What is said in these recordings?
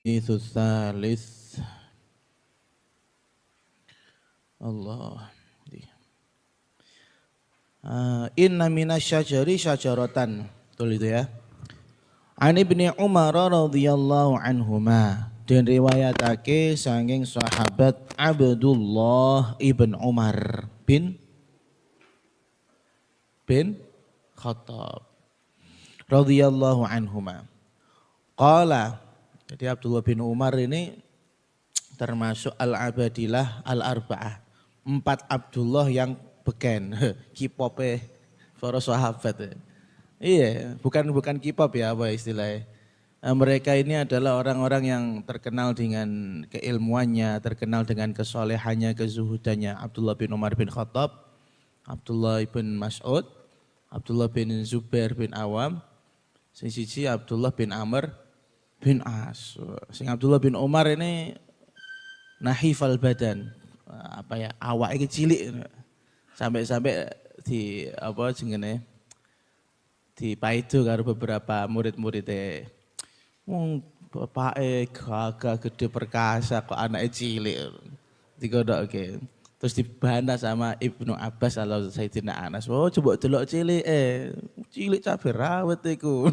Itu thalith. Allah. Inna minasyajari syajaratan. Betul itu ya. An Ibni Umar radhiyallahu anhuma. Dan riwayatake sanging sahabat Abdullah ibn Umar bin Khattab radhiyallahu anhuma. Qala, jadi Abdullah bin Umar ini termasuk al-abadilah al-arba'ah. 4 Abdullah yang beken, K-pop para sahabat. Iya, bukan K-pop ya apa istilahnya. Mereka ini adalah orang-orang yang terkenal dengan keilmuannya, terkenal dengan kesolehannya, kezuhudannya. Abdullah bin Umar bin Khattab, Abdullah bin Mas'ud, Abdullah bin Zubair bin Awam, sing siji Abdullah bin Amr bin As. Sing Abdullah bin Umar ini nahifal badan, apa ya, awake cilik sampai di apa jenenge dipaido karo beberapa murid-muridnya. Bapake gagah gede perkasa kok anake cilik. Digodoke. Terus dibantah sama Ibnu Abbas ala Sayyidina Anas. Oh coba delok cilik cilik cabe rawet iku.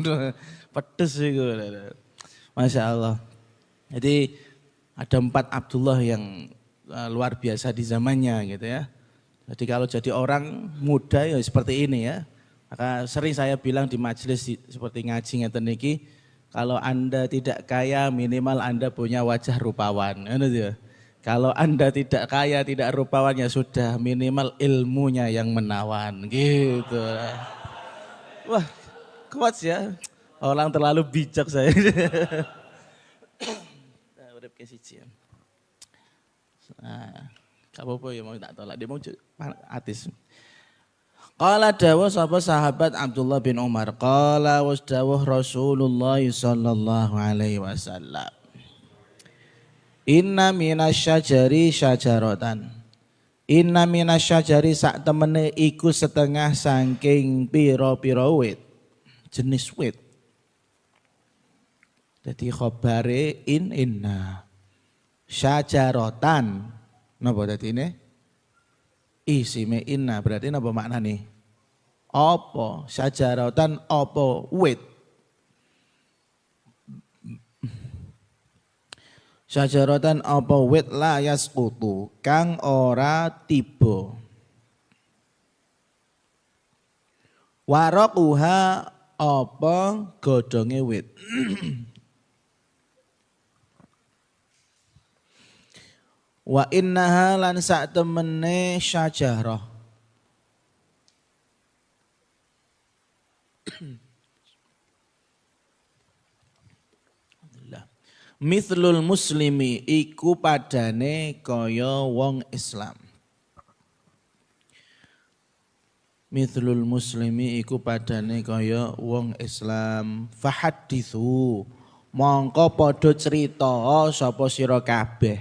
Pedes iku. Masya Allah. Jadi ada 4 Abdullah yang luar biasa di zamannya gitu ya. Jadi kalau jadi orang muda ya seperti ini ya. Maka sering saya bilang di majelis seperti ngaji ngeten niki, kalau Anda tidak kaya minimal Anda punya wajah rupawan. Kalau Anda tidak kaya, tidak rupawan ya sudah minimal ilmunya yang menawan gitu. Wah, kuat ya. Orang terlalu bijak saya. Urip ke siji. Nah, gak apa-apa ya mau tak tolak dia mau atis. Qala dawuh sapa sahabat Abdullah bin Umar. Qala was dawuh Rasulullah sallallahu alaihi wasallam. Inna minasyajari syajaratan. Inna minasyajari sak temene iku setengah saking pira-pira wit. Jenis wit. Jadi khobare inna. Syajaratan. Napa dadi ini? Isime inna berarti napa maknane? Apa? Syajaratan apa wit? Syajaratan apa wit la yasqutu kang ora tiba. Waraquha apa godhonge wit. Wa innaha lan sak temene syajarah. Mithlul muslimi iku padane kaya wong Islam. Mithlul muslimi iku padane kaya wong Islam. Fahadithu mongko padha crita sapa sira kabeh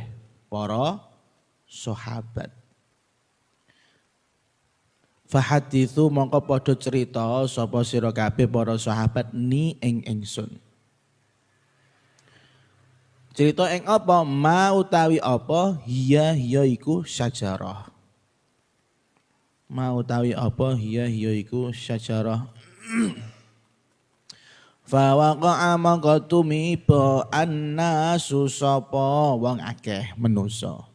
para sahabat. Fahadithu mongko padha cerita sapa sira kabeh para sahabat ni ing ingsun. Cerita ing apa? Ma utawi apa? Hiya iku syajarah. Ma utawi apa? Hiya iku syajarah. Fa waqa'a mangko tumiba annasu sapa wong akeh manusa.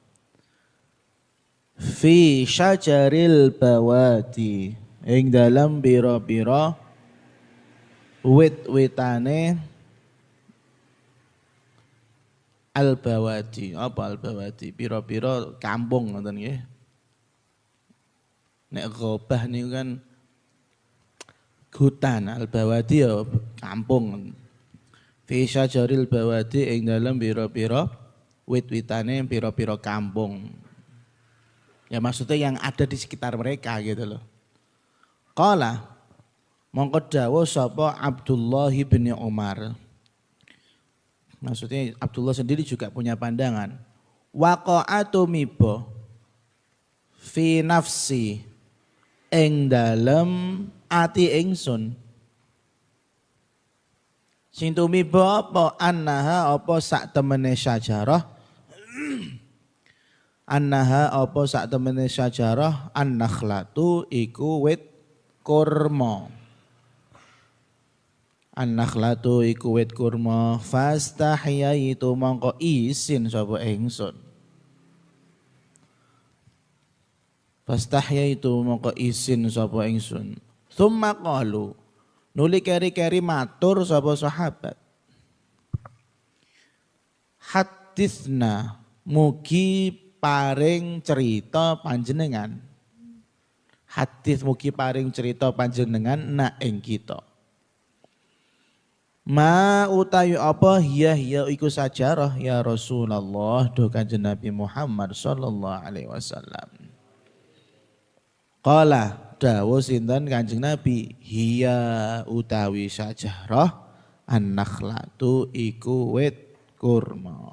Fi syajaril bawadi ing dalam pira-pira wit-witane al-bawadi. Apa al-bawadi? Pira-pira kampung ngoten nggih. Nek ghobah niku kan hutan, al-bawadi ya kampung. Fi syajaril bawadi ing dalam pira-pira wit-witane pira-pira kampung. Ya maksudnya yang ada di sekitar mereka gitu loh. Qala mongko dawuh sapa Abdullah bin Umar. Maksudnya Abdullah sendiri juga punya pandangan. Waqa'atu mibo fi nafsi ing dalem ati ingsun. Sing tumiba apa annaha apa sak temene syajarah annaha apa sak temene syajarah an-nakhlatu iku wit kurma. An-nakhlatu iku wit kurma fastahyaitu mongko isin sapa ingsun. Fastahyaitu mongko isin sapa ingsun. Tsumma qalu nuli keri-keri matur sapa sahabat. Haditsna mugi paring cerita panjenengan. Hadis mugi paring cerita panjenengan na ing kita. Ma utayu apa hiya iku sajarah ya Rasulullah do Kanjeng Nabi Muhammad sallallahu alaihi wasallam. Qala dawuh sinten Kanjeng Nabi hiya utawi sajarah an-nakhlatu iku wit kurma.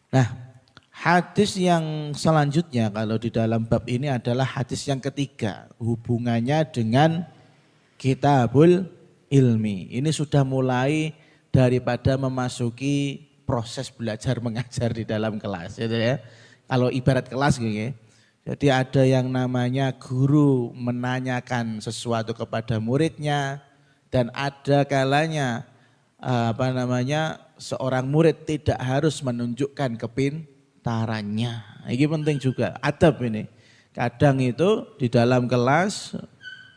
Nah, hadis yang selanjutnya kalau di dalam bab ini adalah hadis yang ketiga, hubungannya dengan kitabul ilmi. Ini sudah mulai daripada memasuki proses belajar mengajar di dalam kelas, gitu ya. Kalau ibarat kelas gitu ya. Jadi ada yang namanya guru menanyakan sesuatu kepada muridnya dan ada kalanya seorang murid tidak harus menunjukkan kepintarannya. Ini penting juga adab ini. Kadang itu di dalam kelas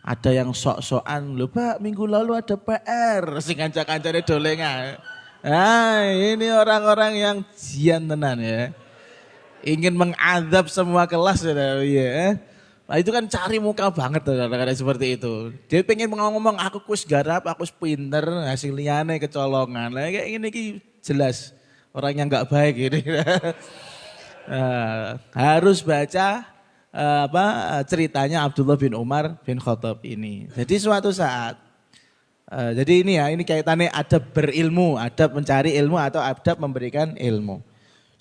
ada yang sok-sokan, lho Pak minggu lalu ada PR, sing kanca-kancane dolengan. Nah ini orang-orang yang jian tenan ya. Ingin mengadab semua kelas ya. Nah itu kan cari muka banget kadang-kadang seperti itu. Dia pengen ngomong aku kus garap, aku pinter, hasil liyane kecolongan. Nah kayak ini jelas orang yang nggak baik ini. Nah, harus baca ceritanya Abdullah bin Umar bin Khattab ini. Jadi suatu saat, jadi ini kaitannya adab berilmu, adab mencari ilmu atau adab memberikan ilmu.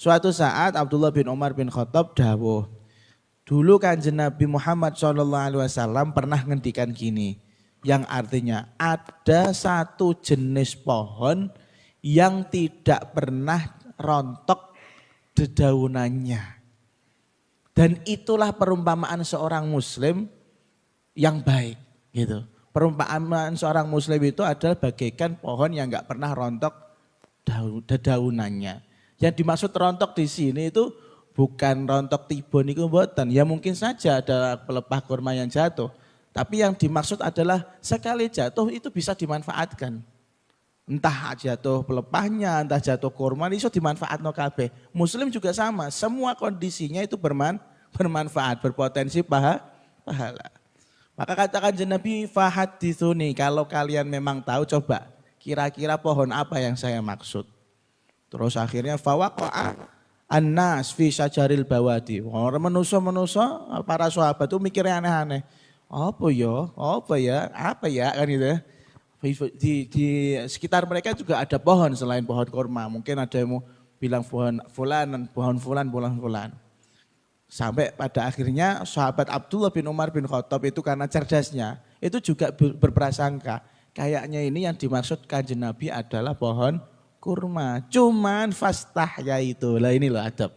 Suatu saat Abdullah bin Umar bin Khattab dawuh, dulu Kanjeng Nabi Muhammad SAW pernah ngendikan gini, yang artinya ada satu jenis pohon yang tidak pernah rontok dedaunannya. Dan itulah perumpamaan seorang muslim yang baik gitu. Perumpamaan seorang muslim itu adalah bagaikan pohon yang enggak pernah rontok dedaunannya. Yang dimaksud rontok di sini itu bukan rontok tibon itu mboten. Ya mungkin saja ada pelepah kurma yang jatuh. Tapi yang dimaksud adalah sekali jatuh itu bisa dimanfaatkan. Entah jatuh pelepahnya, entah jatuh kurma, itu dimanfaatkan kabeh. Muslim juga sama, semua kondisinya itu bermanfaat, berpotensi pahala. Maka katakan Nabi fahaditsuni, kalau kalian memang tahu coba kira-kira pohon apa yang saya maksud. Terus akhirnya fawaqa'a annas fi syajaril bawadi. Orang menuso para sahabat itu mikirnya aneh-aneh. Apa ya kan gitu ya. Di sekitar mereka juga ada pohon selain pohon kurma. Mungkin ada yang mau bilang pohon fulan. Sampai pada akhirnya sahabat Abdullah bin Umar bin Khattab itu karena cerdasnya, itu juga berprasangka. Kayaknya ini yang dimaksud Kanjeng Nabi adalah pohon kurma. Cuman fastahya itu, lah ini loh adab.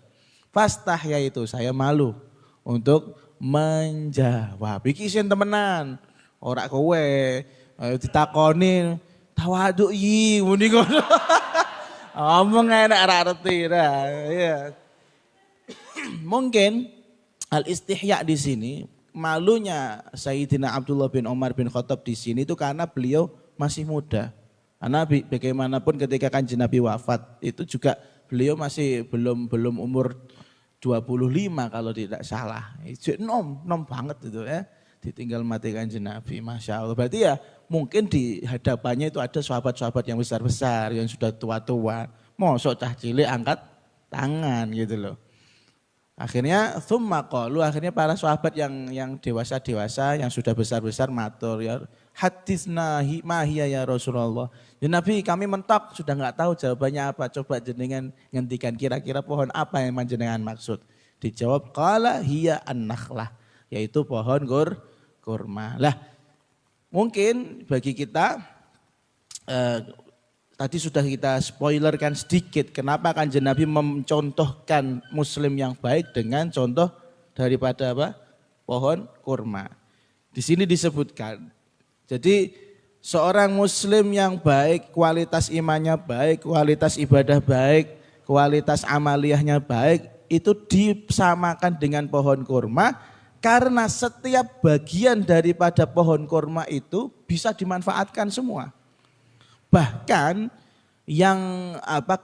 Fastahya itu saya malu untuk menjawab. Iki isin temenan, ora kowe. Ditakoni tawaduk muni ngono. Ngomong enak ra arti ya. Mungkin al-istihya di sini malunya Sayyidina Abdullah bin Umar bin Khattab di sini itu karena beliau masih muda. Karena bagaimanapun ketika Kanjeng Nabi wafat itu juga beliau masih belum umur 25 kalau tidak salah. Itu nom banget itu ya. Ditinggal mati Kanjeng Nabi, Masya Allah. Berarti ya mungkin di hadapannya itu ada sahabat-sahabat yang besar-besar, yang sudah tua-tua. Mosok cah cilik angkat tangan gitu loh. Akhirnya akhirnya para sahabat yang dewasa-dewasa, yang sudah besar-besar matur ya haditsna mahia ya Rasulullah. Ya Nabi kami mentok sudah enggak tahu jawabannya apa. Coba jenengan ngendikan kira-kira pohon apa yang panjenengan maksud. Dijawab qala hiya an-nakhlah, yaitu pohon kurma. Lah mungkin bagi kita eh, tadi sudah kita spoilerkan sedikit kenapa Kanjeng Nabi mencontohkan muslim yang baik dengan contoh daripada apa? Pohon kurma. Di sini disebutkan. Jadi seorang muslim yang baik, kualitas imannya baik, kualitas ibadah baik, kualitas amaliyahnya baik, itu disamakan dengan pohon kurma karena setiap bagian daripada pohon kurma itu bisa dimanfaatkan semua. Bahkan yang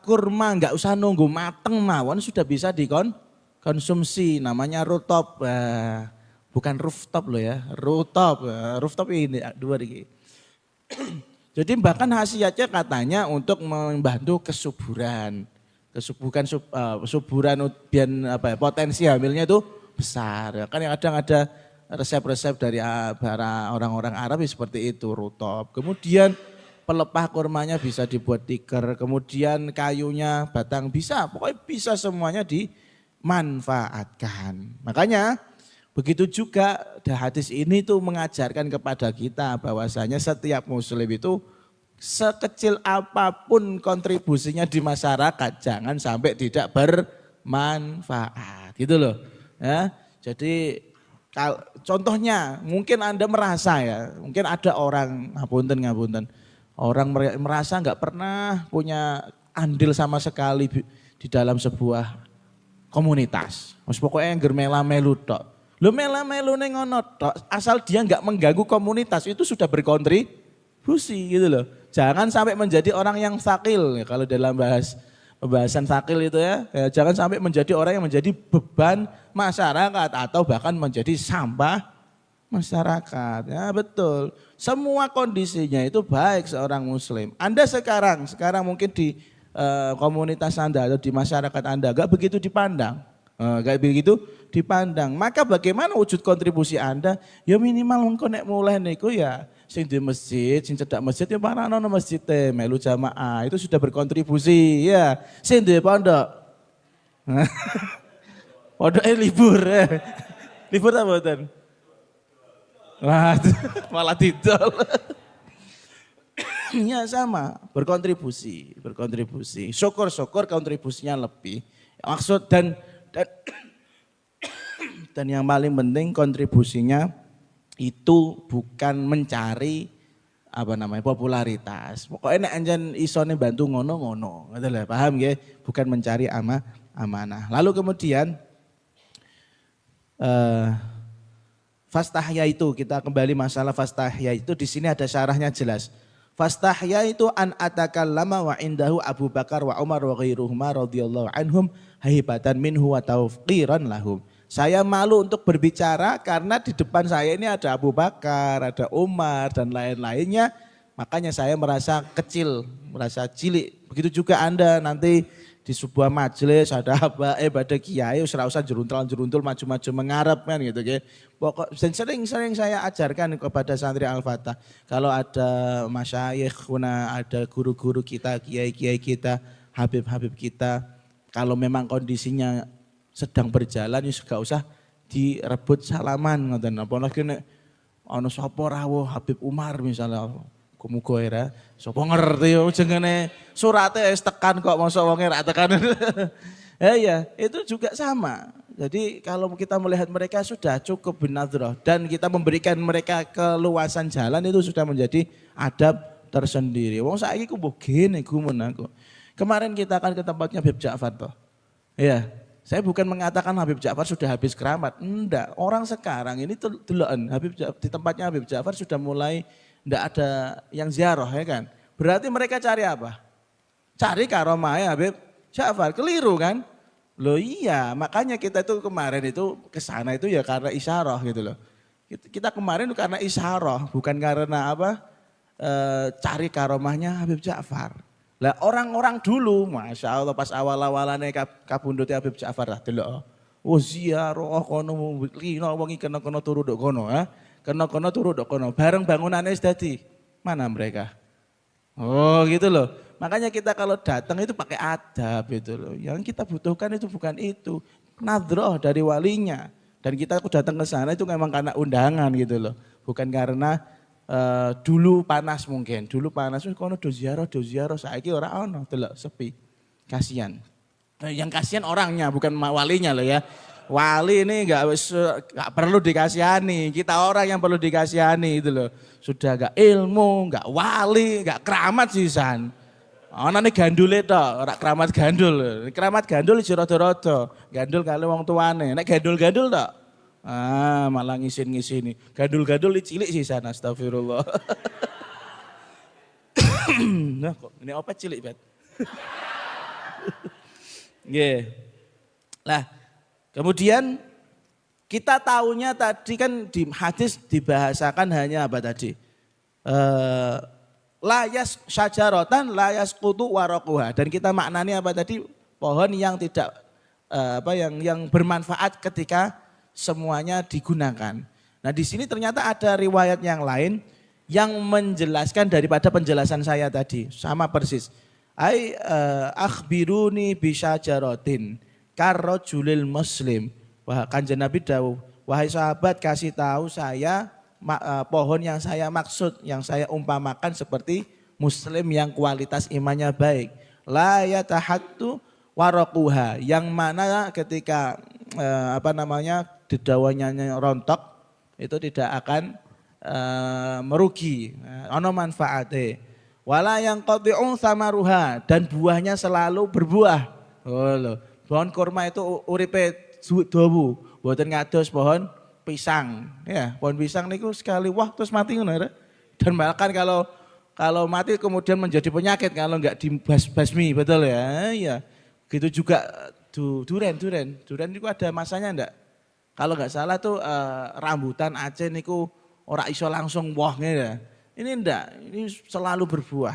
kurma nggak usah nunggu mateng mawon sudah bisa dikonsumsi, namanya rooftop. Bukan rooftop loh ya, rooftop. Rooftop ini dua ini. Jadi bahkan khasiatnya katanya untuk membantu kesuburan. Suburan biar potensi hamilnya itu besar. Kan yang kadang ada resep-resep dari para orang-orang Arab seperti itu, rooftop. Kemudian pelepah kurmanya bisa dibuat tikar, kemudian kayunya, batang bisa, pokoknya bisa semuanya dimanfaatkan. Makanya begitu juga hadis ini tuh mengajarkan kepada kita bahwasanya setiap muslim itu sekecil apapun kontribusinya di masyarakat jangan sampai tidak bermanfaat gitu loh. Ya, jadi contohnya mungkin Anda merasa ya, mungkin ada orang ngapunten. Orang merasa nggak pernah punya andil sama sekali di dalam sebuah komunitas. Mas pokoknya yang melu tok. Lo melu neng ngono tok, asal dia nggak mengganggu komunitas itu sudah berkontribusi gitu loh. Jangan sampai menjadi orang yang sakil ya, kalau dalam pembahasan sakil itu ya, jangan sampai menjadi orang yang menjadi beban masyarakat atau bahkan menjadi sampah masyarakat. Ya betul. Semua kondisinya itu baik seorang muslim. Anda sekarang mungkin di komunitas Anda atau di masyarakat Anda gak begitu dipandang. Gak begitu dipandang. Maka bagaimana wujud kontribusi Anda? Ya minimal engko nek mulai niku ya sing di masjid, sing cedak masjid ya paranono masjid melu jamaah itu sudah berkontribusi ya. Sing di pondok. Pondoknya libur. Libur apa mboten? Wah, malah didol. Ya sama, berkontribusi. Syukur-syukur kontribusinya lebih. Maksud dan yang paling penting kontribusinya itu bukan mencari popularitas. Pokoknya nek anjen isone bantu ngono-ngono, ngoten lho, paham nggih? Bukan mencari amanah. Lalu kemudian fastahya itu, kita kembali masalah fastahya itu di sini ada syarahnya jelas. Fastahya itu an atakallama wa indahu Abu Bakar wa Umar wa ghairuhuma radhiyallahu anhum haibatan minhu wa tawqiran lahum. Saya malu untuk berbicara karena di depan saya ini ada Abu Bakar, ada Umar dan lain-lainnya. Makanya saya merasa kecil, merasa cilik. Begitu juga Anda nanti di sebuah majelis ada ada kiai ora usah jeruntul maju-maju mengarep kan gitu ya. Pokok sering saya ajarkan kepada santri Al-Fatah. Kalau ada masyayikhuna, ada guru-guru kita, kiai-kiai kita, habib-habib kita, kalau memang kondisinya sedang berjalan ya gak usah direbut salaman ngoten. Apalagi nek ana sapa rawuh Habib Umar misalnya. Muga era sapa ngerti yo jenenge surate wis tekan kok mosok wonge ra tekan. Ya, itu juga sama. Jadi kalau kita melihat mereka sudah cukup binadroh dan kita memberikan mereka keluasan jalan itu sudah menjadi adab tersendiri. Wong saiki ku mbok gene gumun aku. Kemarin kita akan ke tempatnya Habib Ja'far toh. Ya, saya bukan mengatakan Habib Ja'far sudah habis keramat. Enggak, orang sekarang ini deloken di tempatnya Habib Ja'far sudah mulai enggak ada yang ziarah ya kan. Berarti mereka cari apa? Cari karomah Habib Ja'far, keliru kan? Loh iya, makanya kita itu kemarin itu ke sana itu ya karena isyarah gitu loh. Kita kemarin itu karena isyarah, bukan karena cari karomahnya Habib Ja'far. Lah orang-orang dulu, Masya Allah pas awal-awalannya kabundute Habib Ja'far lah delok. Oh ziarah kono lino wong iki kena turu ndok kono ha. Kena turu ndok kono. Bareng bangunannya wis dadi. Mana mereka? Oh gitu loh. Makanya kita kalau datang itu pakai adab itu loh. Yang kita butuhkan itu bukan itu. Nadroh dari walinya. Dan kita datang ke sana itu memang karena undangan gitu loh. Bukan karena dulu panas mungkin, dulu panas kono do ziarah, saiki ora ono, delok sepi. Kasihan. Yang kasihan orangnya bukan walinya loh ya. Wali ini enggak perlu dikasihani, kita orang yang perlu dikasihani itu loh. Sudah enggak ilmu, enggak wali, enggak keramat sisan. Anane gandule tok, ora keramat gandul. Keramat gandul iki rada-rada. Gandul kali wong tuane. Nek gandul-gandul tok. Malah ngisin-ngisini. Gandul-gandul cilik sisan, astagfirullah. Nah kok ini opet cilik bet. Nggih. Lah, kemudian kita tahunya tadi kan di hadis dibahasakan hanya apa tadi? Layas syajaratan layas kutu warokuha, dan kita maknani apa tadi, pohon yang tidak yang bermanfaat ketika semuanya digunakan. Nah di sini ternyata ada riwayat yang lain yang menjelaskan daripada penjelasan saya tadi, sama persis. Akhbiruni bisyajaratin karrojulil muslim. Wah, Kanjeng Nabi dawuh, wahai sahabat kasih tahu saya pohon yang saya maksud, yang saya umpamakan seperti muslim yang kualitas imannya baik. La yatahattu waraquha, yang mana ketika dedauannya rontok itu tidak akan merugi, ono manfaate. Wala yang qati'u samaruha, dan buahnya selalu berbuah. Oh loh, pohon kurma itu uripe dawu, mboten ngados pohon pisang, ya pohon pisang niku sekali wah terus mati ngono ya. Dan bahkan kalau mati kemudian menjadi penyakit kalau enggak dibasmi, betul ya. Iya. Gitu juga duren itu ada masanya enggak? Kalau enggak salah tuh rambutan Aceh niku ora iso langsung wohnya ya. Ini enggak, ini selalu berbuah.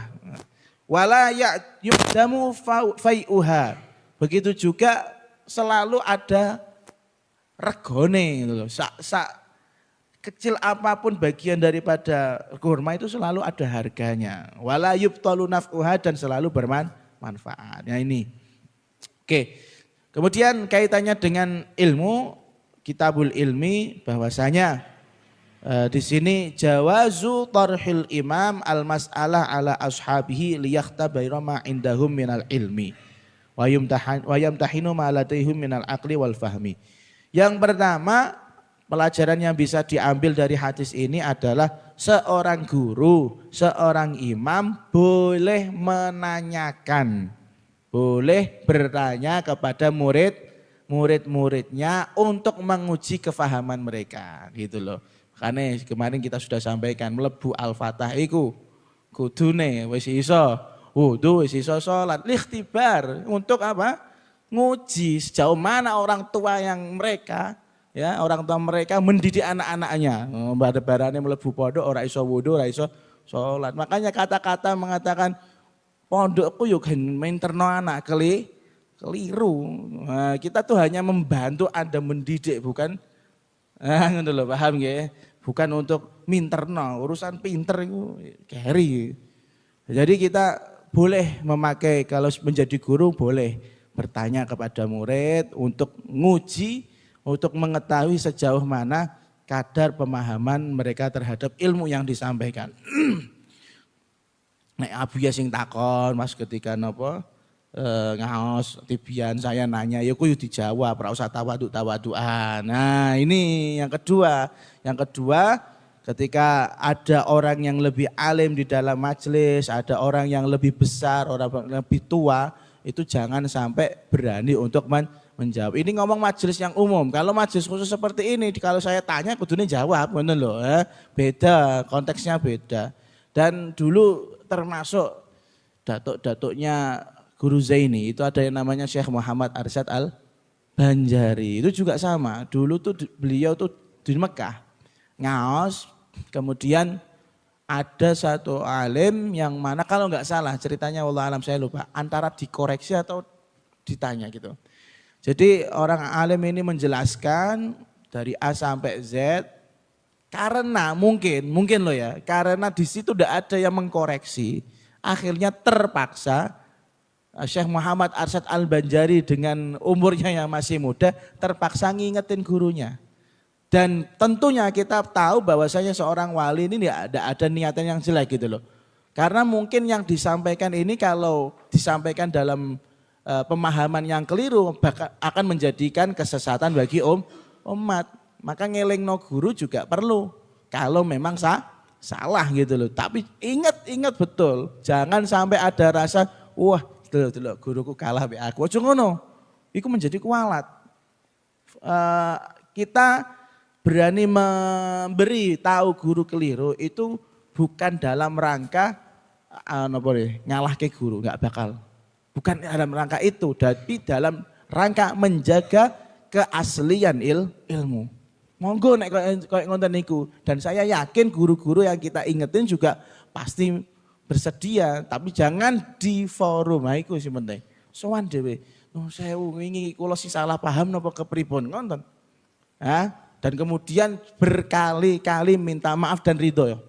Wala yu'damu fai'uha. Begitu juga selalu ada regone gitu loh. Kecil apapun bagian daripada kurma itu selalu ada harganya. Wala yubtalu naf'uha, dan selalu bermanfaat. Ya ini. Oke. Kemudian kaitannya dengan ilmu, kitabul ilmi, bahwasanya di sini jawazu tarhil imam al-mas'alah ala ashabihi liyakhtabira ma indahum minal ilmi wa yamtahinu ma ladaihim minal aqli wal fahmi. Yang pertama, pelajaran yang bisa diambil dari hadis ini adalah seorang guru, seorang imam boleh menanyakan, boleh bertanya kepada murid-muridnya untuk menguji kefahaman mereka, gitu loh. Karena kemarin kita sudah sampaikan mlebu Al-Fatah iku kudune wis iso wudu, wis iso salat, ikhtibar untuk apa? Nguji sejauh mana orang tua orang tua mereka mendidik anak-anaknya. Barane mlebu pondok ora iso wudu, ora iso salat. Makanya kata-kata mengatakan pondokku yo gen minterno anak keliru. Nah, kita tuh hanya membantu Anda mendidik, bukan ngono lho, paham nggih? Bukan untuk minterno, urusan pinter itu keri. Jadi kita boleh memakai, kalau menjadi guru boleh bertanya kepada murid untuk nguji, untuk mengetahui sejauh mana kadar pemahaman mereka terhadap ilmu yang disampaikan. Nek Abu ya sing takon, Mas ketika napa ngaos tibian saya nanya, ya kudu dijawab, ora usah tawaduk-tawadukan. Nah, ini yang kedua. Yang kedua, ketika ada orang yang lebih alim di dalam majelis, ada orang yang lebih besar, orang yang lebih tua, itu jangan sampai berani untuk menjawab. Ini ngomong majelis yang umum. Kalau majelis khusus seperti ini, kalau saya tanya kudunya jawab, ngono lho, beda, konteksnya beda. Dan dulu termasuk datuk-datuknya Guru Zaini, itu ada yang namanya Syekh Muhammad Arsyad Al-Banjari. Itu juga sama, dulu tuh beliau tuh di Mekah, ngaos, kemudian ada satu alim yang mana kalau nggak salah ceritanya, wallah alam saya lupa, antara dikoreksi atau ditanya gitu. Jadi orang alim ini menjelaskan dari A sampai Z, karena mungkin loh ya, karena di situ tidak ada yang mengkoreksi, akhirnya terpaksa Syekh Muhammad Arsyad Al-Banjari dengan umurnya yang masih muda terpaksa ngingetin gurunya. Dan tentunya kita tahu bahwasanya seorang wali ini tidak ada niatan yang jelek gitu loh. Karena mungkin yang disampaikan ini kalau disampaikan dalam pemahaman yang keliru akan menjadikan kesesatan bagi umat. Maka ngelingno guru juga perlu kalau memang salah gitu loh. Tapi ingat betul, jangan sampai ada rasa wah delok guruku kalah be aku. Ojo ngono. Iku menjadi kualat. Kita berani memberi tahu guru keliru itu bukan dalam rangka ngalahke guru, nggak bakal. Bukan dalam rangka itu, tapi dalam rangka menjaga keaslian ilmu. Monggo nek koyo ngonten niku, dan saya yakin guru-guru yang kita ingetin juga pasti bersedia, tapi jangan di forum. Nah iku sing penting. Sowan dhewe. Oh, saya wingi kula sing salah paham napa kepripun ngonten. Dan kemudian berkali-kali minta maaf dan ridho ya.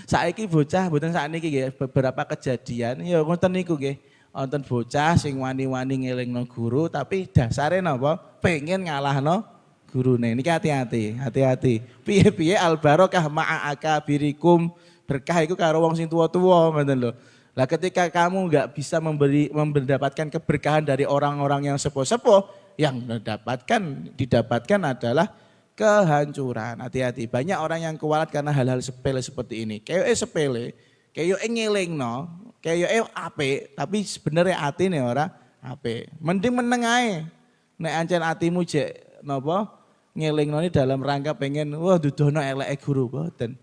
Saiki bocah mboten sakniki nggih beberapa kejadian ya ngoten niku nggih. Wonten bocah sing wani-wani ngelingno guru tapi dasare napa? Pengen ngalahno gurune. Niki hati-hati. Piye-piye al barokah ma'a akabirikum. Berkah itu karo wong sing tua-tua ngoten lho. Lah ketika kamu enggak bisa mendapatkan keberkahan dari orang-orang yang sepuh-sepuh, yang didapatkan adalah kehancuran. Hati-hati. Banyak orang yang kualat karena hal-hal sepele seperti ini. Kayak sepele, kayak ngelingno, kayak apik, tapi sebenarnya atine ora apik. Mending meneng ae. Nek ancen atimu jek napa ngelingno ini dalam rangka pengen wah dudono eleke guru boten.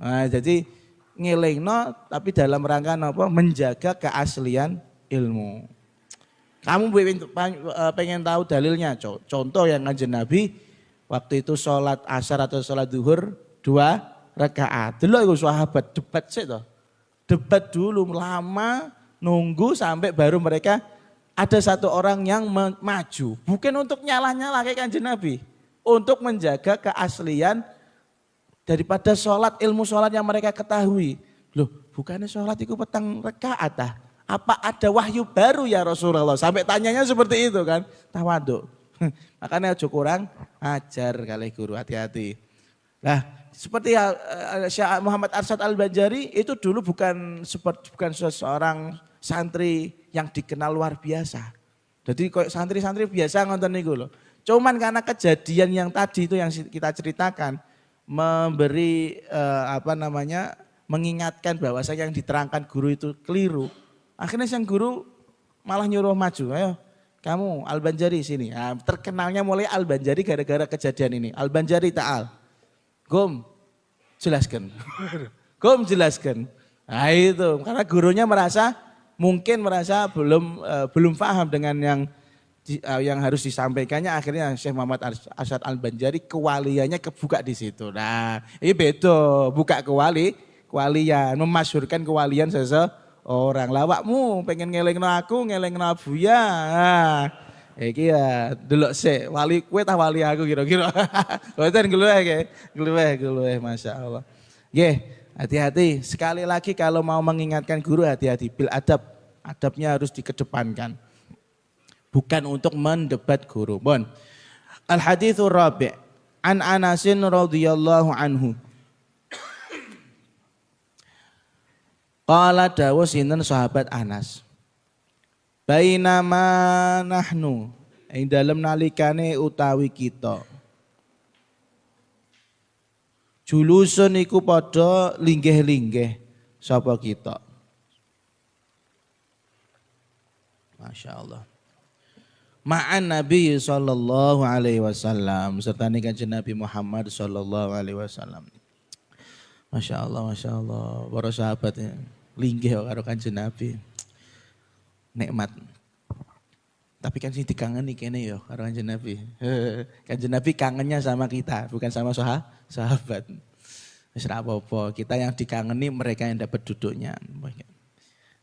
Nah, jadi ngelingno tapi dalam rangka napa menjaga keaslian ilmu. Kamu pengen tahu dalilnya, contoh yang Kanjeng Nabi waktu itu sholat asar atau sholat duhur 2 rakaat. Dulu itu sahabat debat sih toh. Debat dulu lama nunggu sampai baru mereka ada satu orang yang maju. Bukan untuk nyalah-nyalah kayak Kanjeng Nabi. Untuk menjaga keaslian daripada sholat, ilmu sholat yang mereka ketahui. Loh bukannya sholat itu petang rakaat ah. Apa ada wahyu baru ya Rasulullah? Sampai tanyanya seperti itu kan. Tawaduk. Makanya aja kurang ajar kali guru, hati-hati. Nah seperti Syekh Muhammad Arsyad Al-Banjari itu dulu bukan seorang santri yang dikenal luar biasa. Jadi kok santri-santri biasa ngonten niku loh. Cuman karena kejadian yang tadi itu yang kita ceritakan memberi mengingatkan bahwa yang diterangkan guru itu keliru. Akhirnya sang guru malah nyuruh maju, ayo kamu Al-Banjari sini. Nah, terkenalnya mulai Al-Banjari gara-gara kejadian ini. Al-Banjari ta'al. Gom, jelaskan. Gom jelaskan. Nah itu, karena gurunya mungkin merasa belum paham dengan yang harus disampaikannya. Akhirnya Syekh Muhammad Arsyad Al-Banjari kewaliannya kebuka di situ. Nah ini beda, buka kewalian, memasyhurkan kewalian orang. Lawakmu pengen ngelingno aku, ngelingno Abuya. Iki ya delok sik wali kowe tah wali aku kira-kira. Mboten gluweh masyaallah. Nggih, hati-hati. Sekali lagi kalau mau mengingatkan guru hati-hati bil adab. Adabnya harus dikedepankan. Bukan untuk mendebat guru. Bon. Al haditsur rabi' an Anasin radhiyallahu anhu. Qala dawu sinten sahabat Anas. Bainama nahnu ing dalem nalikane utawi kita. Julusun iku padha linggih-linggih sapa kita. Masya Allah. Ma'an Nabi sallallahu alaihi wasallam serta Kanjeng Nabi Muhammad sallallahu alaihi wasallam. Masya Allah, para sahabatnya linggih karo Kanjeng Nabi. Nikmat. Tapi kan sing dikangeni kene ya karo Kanjeng Nabi. Kanjeng Nabi kangennya sama kita, bukan sama sahabat. Wis ra apa-apa, kita yang dikangeni mereka yang dapat duduknya.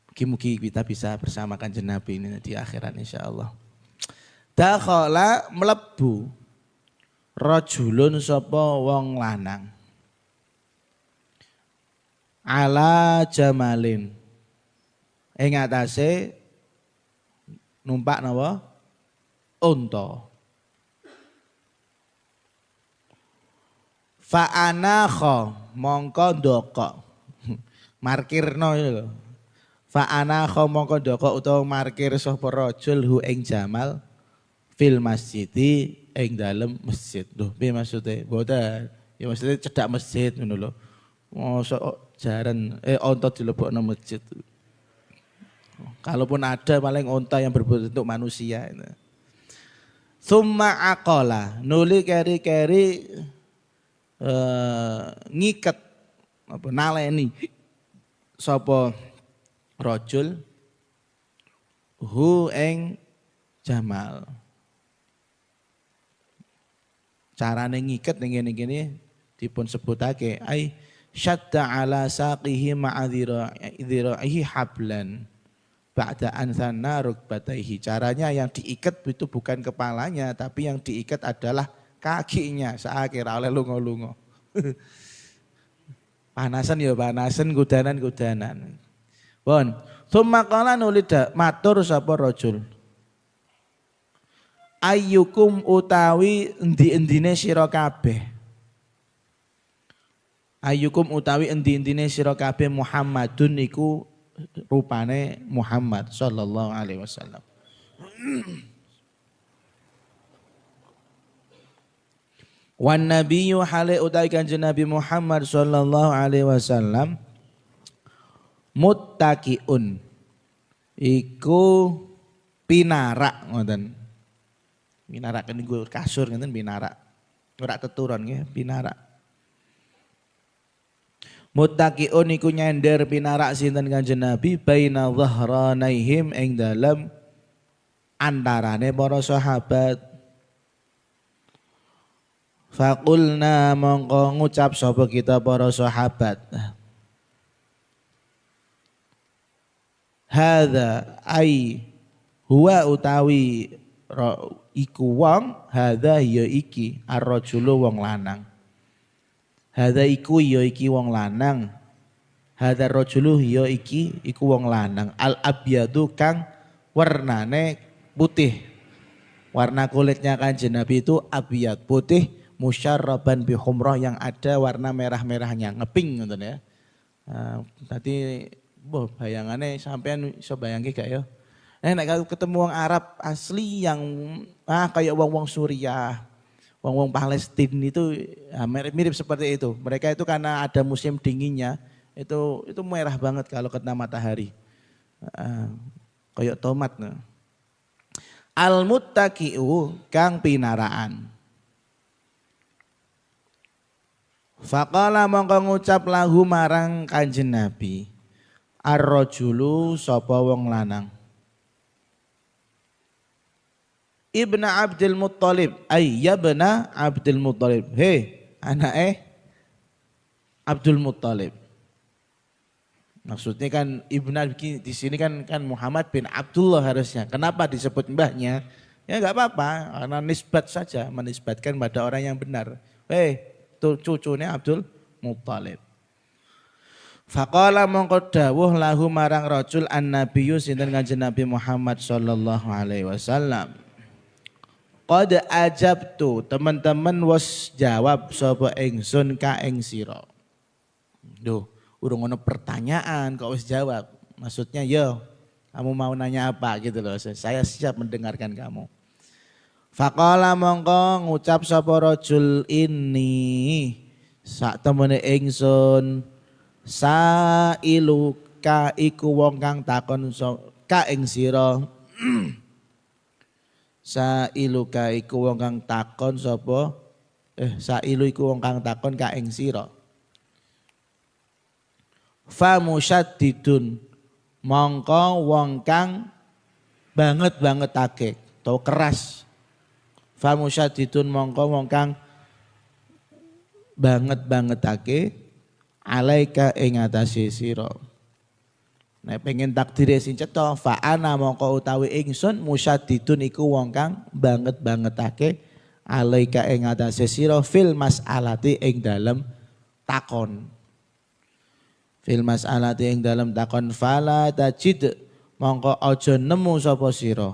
Mugi-mugi kita bisa bersama Kanjeng Nabi ini di akhirat insyaallah. Dakhala mlebu rajulun sapa wong lanang. Ala jamalin. Ing atase numpak napa? Unta. Fa anakha mongko ndoko. Markirno itu lho. Fa anakha mongko ndoko utawa markir sapa rajul hu ing Jamal fil masjidi ing dalem masjid. Lho piye maksude? Mboten. Ya maksudnya cedak masjid ngono lho. Mosok jaran onta dilebokno masjid. Kalaupun ada paling onta yang berbentuk manusia. Summa aqala nuli keri-keri ngiket apa naleni sapa rajul hu ing Jamal. Carane ngiket ning ngene-ngene dipun sebutake ai syadda ala saqihi ma'a dhira'ihi hablan ba'da an sanna rukbataihi. Caranya yang diikat itu bukan kepalanya tapi yang diikat adalah kakinya. Saakira oleh lungo-lungo. Panasan ya panasan, gudanan-gudanan. Pun, summa qala nulida matur sapa rajul. Ayyukum utawi endi-endine sira kabeh. Ayyukum utawi endi-endine sira kabeh Muhammadun iku rupane Muhammad sallallahu alaihi wasallam. Wan nabiyyu hale utai kanjeng Nabi Muhammad sallallahu alaihi wasallam muttaqiun iku pinarak ngoten. Pinarak kan niku kasur ngoten pinarak. Ora teturon nggih pinarak. Muttaqiun iku nyender pinarak sinten kanjeng Nabi baina dhahranaihim ing dalem antarane para sahabat. Faqulna mongko ngucap sapa kita para sahabat. Hadza ai huwa utawi iku wong hadza ya iki ar-rajulu wong lanang. Hadza iku ya iki wong lanang. Hadza rajulu ya iki iku wong lanang. Al abyadu kang warnane putih. Warna kulitnya kanjeng Nabi itu abyad putih musyarraban bi humrah yang ada warna merah-merahnya ngeping ngoten ya. Tadi bayangannya sampean iso bayangke gak ya? Nek ketemu wong Arab asli yang kayak wong-wong Suriah, wong-wong Palestina itu mirip seperti itu. Mereka itu karena ada musim dinginnya, itu merah banget kalau kena matahari. Kayak tomat. Nah. Al-muttaqi'u kang pinaraan. Faqala mongko ngucap lahu marang kanjeng Nabi. Ar-rajulu sapa wong lanang. Ibna Abdul Muttalib, yabna Abdul Muttalib. Hei, anake Abdul Muttalib. Maksudnya kan ibna di sini kan Muhammad bin Abdullah harusnya. Kenapa disebut mbahnya? Ya enggak apa-apa, karena nisbat saja, menisbatkan pada orang yang benar. Hei, cucunya Abdul Muttalib. Faqala mongko dawuh lahu marang rajul an-nabiyyu sinten kanjeng Nabi Muhammad sallallahu alaihi wasallam. Qad ajabtu, teman-teman wis jawab sapa ingsun ka ing sira. Duh, urung ono pertanyaan kok wis jawab. Maksudnya yo, kamu mau nanya apa gitu loh. Saya siap mendengarkan kamu. Faqala mongko ngucap sapa rajul ini sak temene ingsun sailu ka iku wong kang takon ka ing sira. Sailu ka iku wong kang takon sapa sailu iku wong kang takon ka ing sira. Fa musyaddidun mongko wong kang banget-bangetake atau keras. Fa musyaddidun mongko wong kang banget-bangetake alaika ing atase sira. Nek pengen takdire sing cetha fa ana mongko utawi ingsun musyaddidun iku wong kang banget-bangetake alaika ing atase sira fil mas'alati ing dalem takon. Fil mas'alati ing dalem takon fala tajid mongko aja nemu sapa sira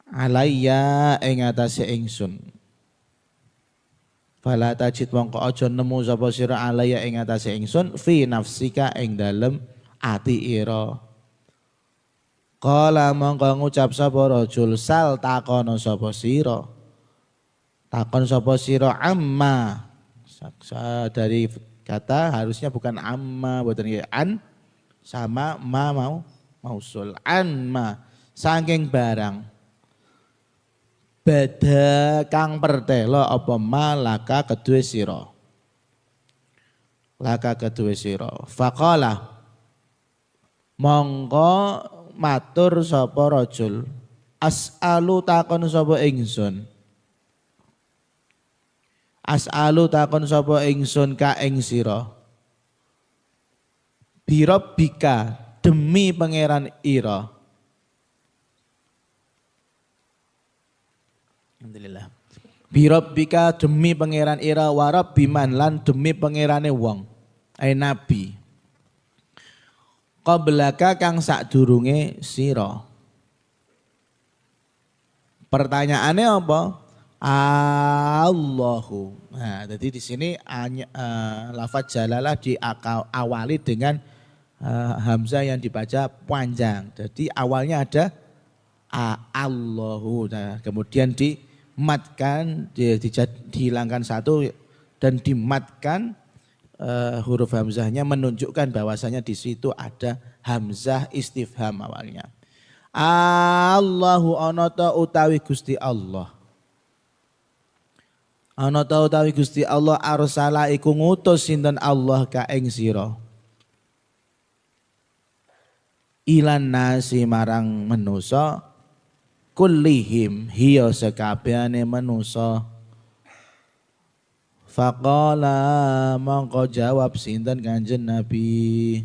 alayya ing atase ingsun. Fala tajid mongko aja nemu sapa sira alaya ing atase ingsun fi nafsika ing dalem ati ira. Qala mongko ngucap sapa rajul sal takono sapa sira. Takon sapa sira amma. Dari kata harusnya bukan amma boten an sama ma mausul anma saking barang bada kang pertelo apa malaka kedue sira laka kedue sira faqala mongko matur sapa rajul as'alu takon sapa ingsun as'alu takon sapa ingsun ka ing sira birabbika demi pangeran ira. Alhamdulillah. Birabbika demi pangeran ira wa rabbiman lan demi pangerane wong. Ai nabi. Qablaka kang sadurunge sira. Pertanyaannya apa? Allahu. Nah, jadi di sini lafaz jalalah diawali dengan hamzah yang dibaca panjang. Jadi awalnya ada Allahu. Nah, kemudian dimatkan, dihilangkan satu dan dimatkan huruf hamzahnya menunjukkan bahwasanya di situ ada hamzah istifham awalnya. Allahu ana ta utawi Gusti Allah. Ana ta utawi Gusti Allah arsala iku ngutus sinten Allah ka ing sira. Ilan nasi marang manusa kullihim hiya sekabehane manusa. Faqala mongko jawab sinten Kanjeng Nabi.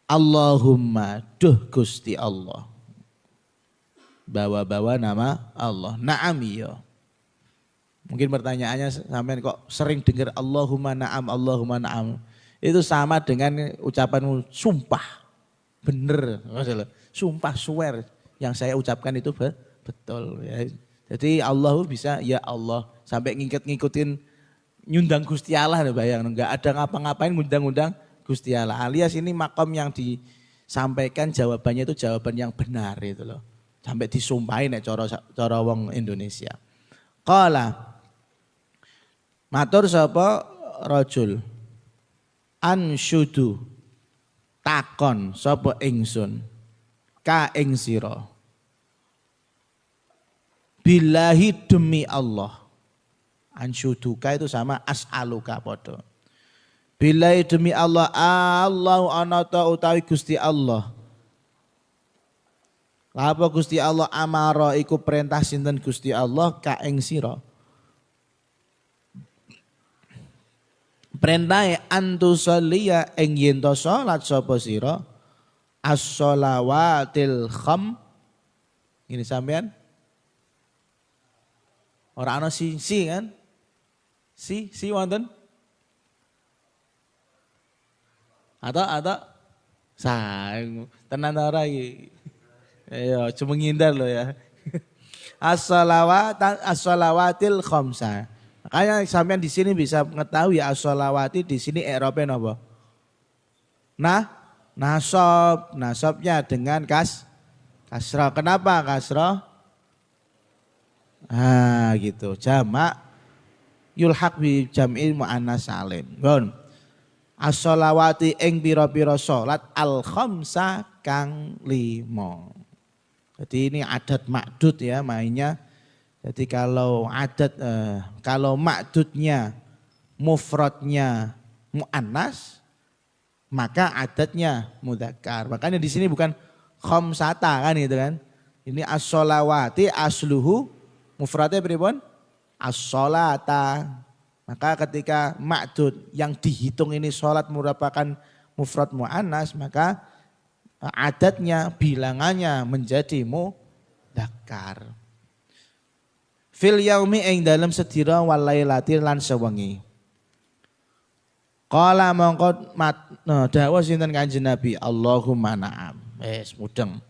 Allahumma duh Gusti Allah. Bawa-bawa nama Allah. Naam iya. Mungkin pertanyaannya sampean kok sering dengar Allahumma na'am, Allahumma na'am. Itu sama dengan ucapan sumpah. Bener. Sumpah swear yang saya ucapkan itu betul. Ya. Jadi Allah bisa ya Allah. Sampai ngikutin nyundang Gusti Allah. Bayang. Enggak ada ngapa-ngapain ngundang-undang Gusti Allah. Alias ini makom yang disampaikan jawabannya itu jawaban yang benar itu loh. Sampai disumpahin ya cara wong Indonesia. Qala matur sapa rajul ansyudu takon sapa ingsun ka ing sira billahi demi Allah. Ansyuduka itu sama as'aluka padha. Billahi demi Allah, Allahu ana ta utawi Gusti Allah. Apa Gusti Allah amara iku perintah sinten Gusti Allah ka ing sira. Perintahe antusalliya ing yen to salat sapa sira as-shalawatil kham. Ini sampean ora ana si kan? Si wonten? Atau tenan ora iki. Ayo cuma ngindar loh ya. As-shalawatil khamsa. Makanya sampean di sini bisa mengetahui as-shalawati di sini i'rabe napa? Nasabnya dengan kasrah. Kenapa kasrah? Gitu. Jamak yulhaq bi jam'il muannas salim. Gon. As-shalawati ing pira-pira salat al-khamsa kang 5. Jadi ini adat ma'dud ya mainnya. Jadi kalau kalau ma'dudnya mufradnya muannas maka adatnya mudzakkar. Makanya di sini bukan khamsata kan gitu kan. Ini as-shalawati asluhu mufradnya pripun? As-sholata. Maka ketika ma'dud yang dihitung ini sholat merupakan mufrad mu'annas maka adatnya bilangannya menjadi mudzakkar. Fil yaumi ing dalam sedira wal lailati lan sewengi. Qala mongko dawuh sinten Kanjeng Nabi Allahumma na'am. Wis mudeng.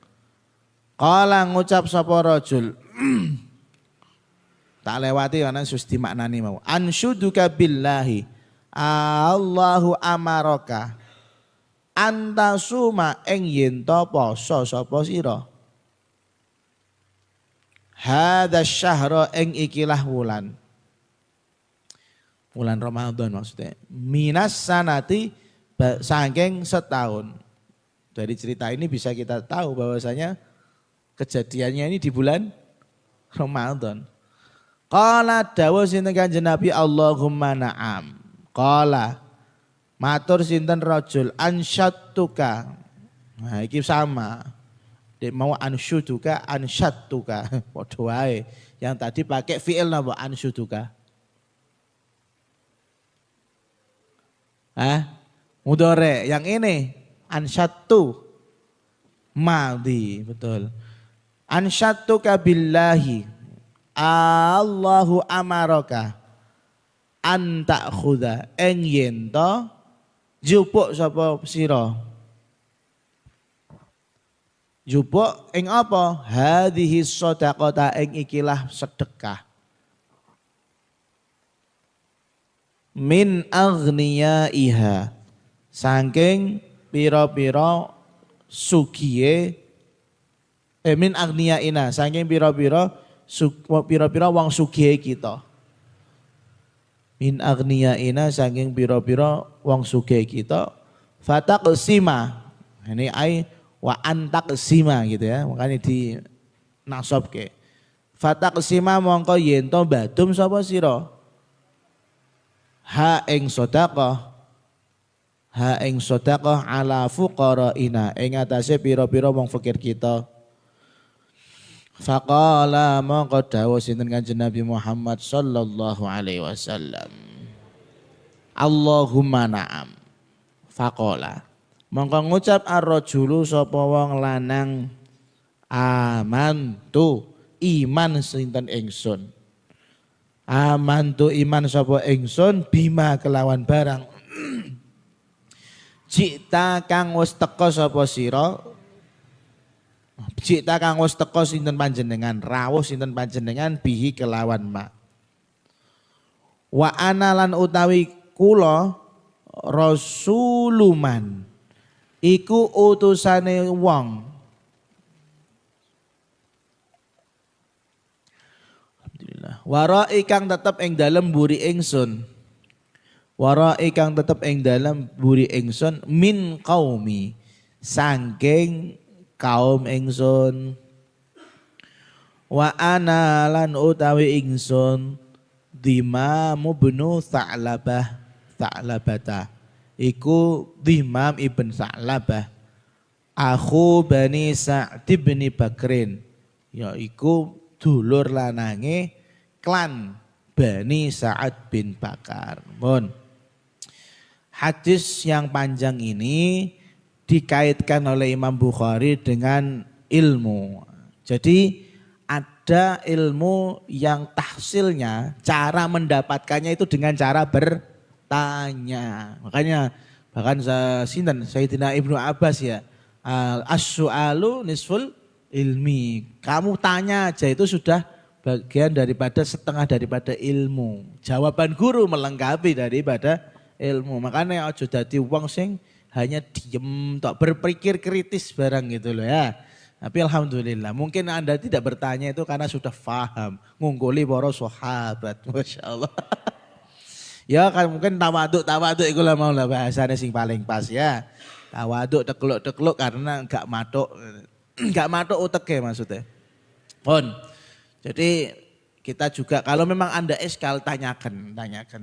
Qala ngucap sapa rajul Tak lewati karena sus dimaknani mau. Ansyuduka billahi. Allahu amaraka. Antasuma ing yen to poso sapa sira. Hadza syahra ing ikilah wulan. Bulan Ramadan maksudnya. Minas sanati saking setahun. Dari cerita ini bisa kita tahu bahwasanya kejadiannya ini di bulan Ramadan. Qala dawuh sinten Kanjeng Nabi Allahumma na'am. Qala matur sinten rajul ansyattuka. Nah iki sama. Dek mau ansyuduka ansyattuka. Padha wae. Yang tadi pakai fi'il napa ansyuduka? Mudhari. Yang ini ansyattu madhi, betul. Ansyattuka billahi. Allahu amaraka an ta'khudha ing yen to jupuk sapa sira. Jupuk ing apa? Hadhihi shadaqata ing ikilah sedekah. Min aghniyaiha saking pira-pira sugihe min aghniyaina saking pira-pira wong sugih kita. Min aghniyaina saking pira-pira wong sugih kita. Fataqsima. Ini ai wa antaqsima gitu ya. Makanya di nasabke. Fataqsima mongko yen to badum sapa sira. Ha ing sedekah. Ha ing sedekah ala fuqaraina ing atase pira-pira wong fakir kita. Faqala mongko dawuh sinten Kanjeng Nabi Muhammad sallallahu alaihi wasallam. Allahumma na'am. Faqala mongko ngucap ar-rajulu sapa wong lanang amantu iman sinten ingsun. Amantu iman sapa ingsun bima kelawan barang. Cita kang wis teka sapa sira. Cita kang wis teka sinten panjenengan, rawuh sinten panjenengan bihi kelawan ma. Wa ana lan utawi kula rasuluman iku utusane wong. Alhamdulillah. Warai kang tetep ing dalem mburi ingsun. Warai kang tetep ing dalem mburi ingsun min qaumi saking kaum ingsun. Wa ana lan utawi ingsun Dimam ibnu Tha'labata iku Dimam ibn Tha'labah akhu Bani Sa'd bin Bakrin yaiku dulur lanange klan Bani Sa'ad bin Bakar. Hadis yang panjang ini dikaitkan oleh Imam Bukhari dengan ilmu. Jadi ada ilmu yang tahsilnya, cara mendapatkannya itu dengan cara bertanya. Makanya bahkan Sayyidina Ibnu Abbas ya, as-su'alu nisful ilmi. Kamu tanya aja itu sudah bagian daripada setengah daripada ilmu. Jawaban guru melengkapi daripada ilmu. Makanya aja dadi wong sing hanya diem tok berpikir kritis barang gitu loh ya. Tapi alhamdulillah mungkin Anda tidak bertanya itu karena sudah faham. Ngungguli para sahabat. Masya Allah. Ya kan mungkin tawaduk itu lah mau lah bahasanya sing paling pas ya. Tawaduk tekluk karena enggak matuk uteke maksudnya. Jadi kita juga kalau memang Anda eskal tanyakan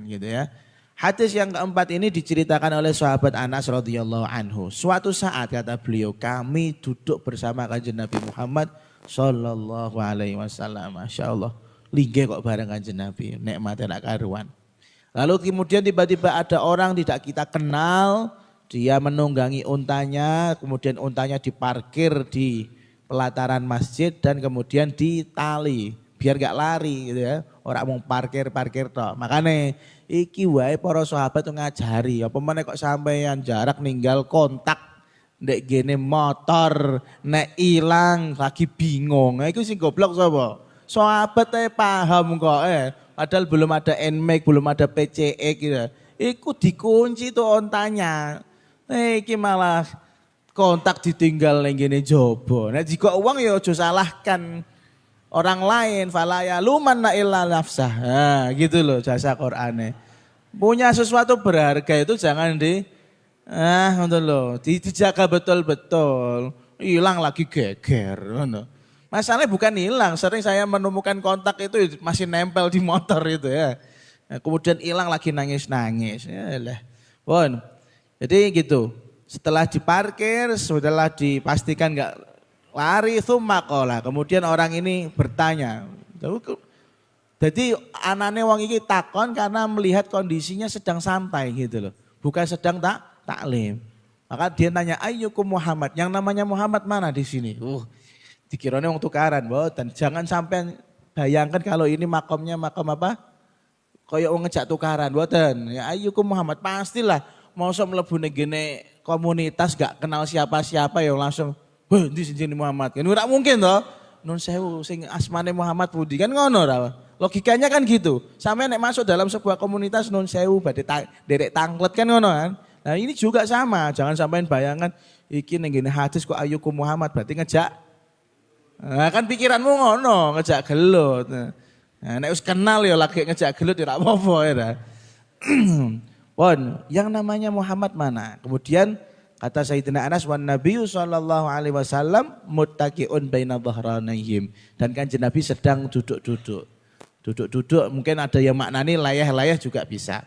gitu ya. Hadis yang keempat ini diceritakan oleh sahabat Anas radhiyallahu anhu. Suatu saat kata beliau, kami duduk bersama Kanjeng Nabi Muhammad sallallahu alaihi wasallam. Masya Allah, linggih kok bareng Kanjeng Nabi, nikmatnya nak karuan. Lalu kemudian tiba-tiba ada orang tidak kita kenal, dia menunggangi untanya, kemudian untanya diparkir di pelataran masjid dan kemudian ditali biar gak lari gitu ya. Orang mau parkir toh. Makanya iki wae para sahabat tuh ngajari apa meneh kok sampeyan jarak ninggal kontak ndek gene motor nek ilang lagi bingung. Nah, iku sing goblok sapa? sahabat paham kok padahal belum ada NMAX, belum ada PCE gitu. Iku dikunci tuh ontanya. Iki malah kontak ditinggal ning ngene jaba. Nek jika uang ya aja salahkan orang lain, falaya luman illa nafsah. Nah, gitu loh jasa Qur'ane. Punya sesuatu berharga itu jangan untuk loh, dijaga betul-betul. Hilang lagi geger. Masalahnya bukan hilang, sering saya menemukan kontak itu masih nempel di motor itu ya. Nah, kemudian hilang lagi nangis-nangis. Yalah. Bon. Jadi gitu. Setelah diparkir, setelah dipastikan enggak lari, tsumma kemudian orang ini bertanya. Jadi anane wong iki takon karena melihat kondisinya sedang santai gitu loh. Bukan sedang taklim. Maka dia nanya, ayyukum Muhammad, yang namanya Muhammad mana di sini? Dikiranya wong tukaran, dan jangan sampai bayangkan kalau ini makomnya makom apa? Kayak wong ngejak tukaran, boten. Ya ayyukum Muhammad, pastilah mau mlebu gene komunitas gak kenal siapa-siapa ya langsung, di sini Muhammad. Kan ora mungkin toh. Nun sewu sing asmane Muhammad budi kan ngono ra. Logikanya kan gitu. Sampai nek masuk dalam sebuah komunitas nun sewu badhe derek tanglet kan ngono kan. Nah ini juga sama, jangan sampein bayangan iki ning ngene hadis kok ayyukum Muhammad berarti ngejak. Nah kan pikiranmu ngono, ngejak gelut. Nah nek wis kenal ya lagi ngejak gelut ya ora apa-apa ya. Pon, yang namanya Muhammad mana? Kemudian kata Sayyidina Anas wan Nabi sallallahu alaihi wasallam muttaqiun baina dhahranihim, dan kanjeng Nabi sedang duduk-duduk. Duduk-duduk mungkin ada yang maknani layah-layah juga bisa.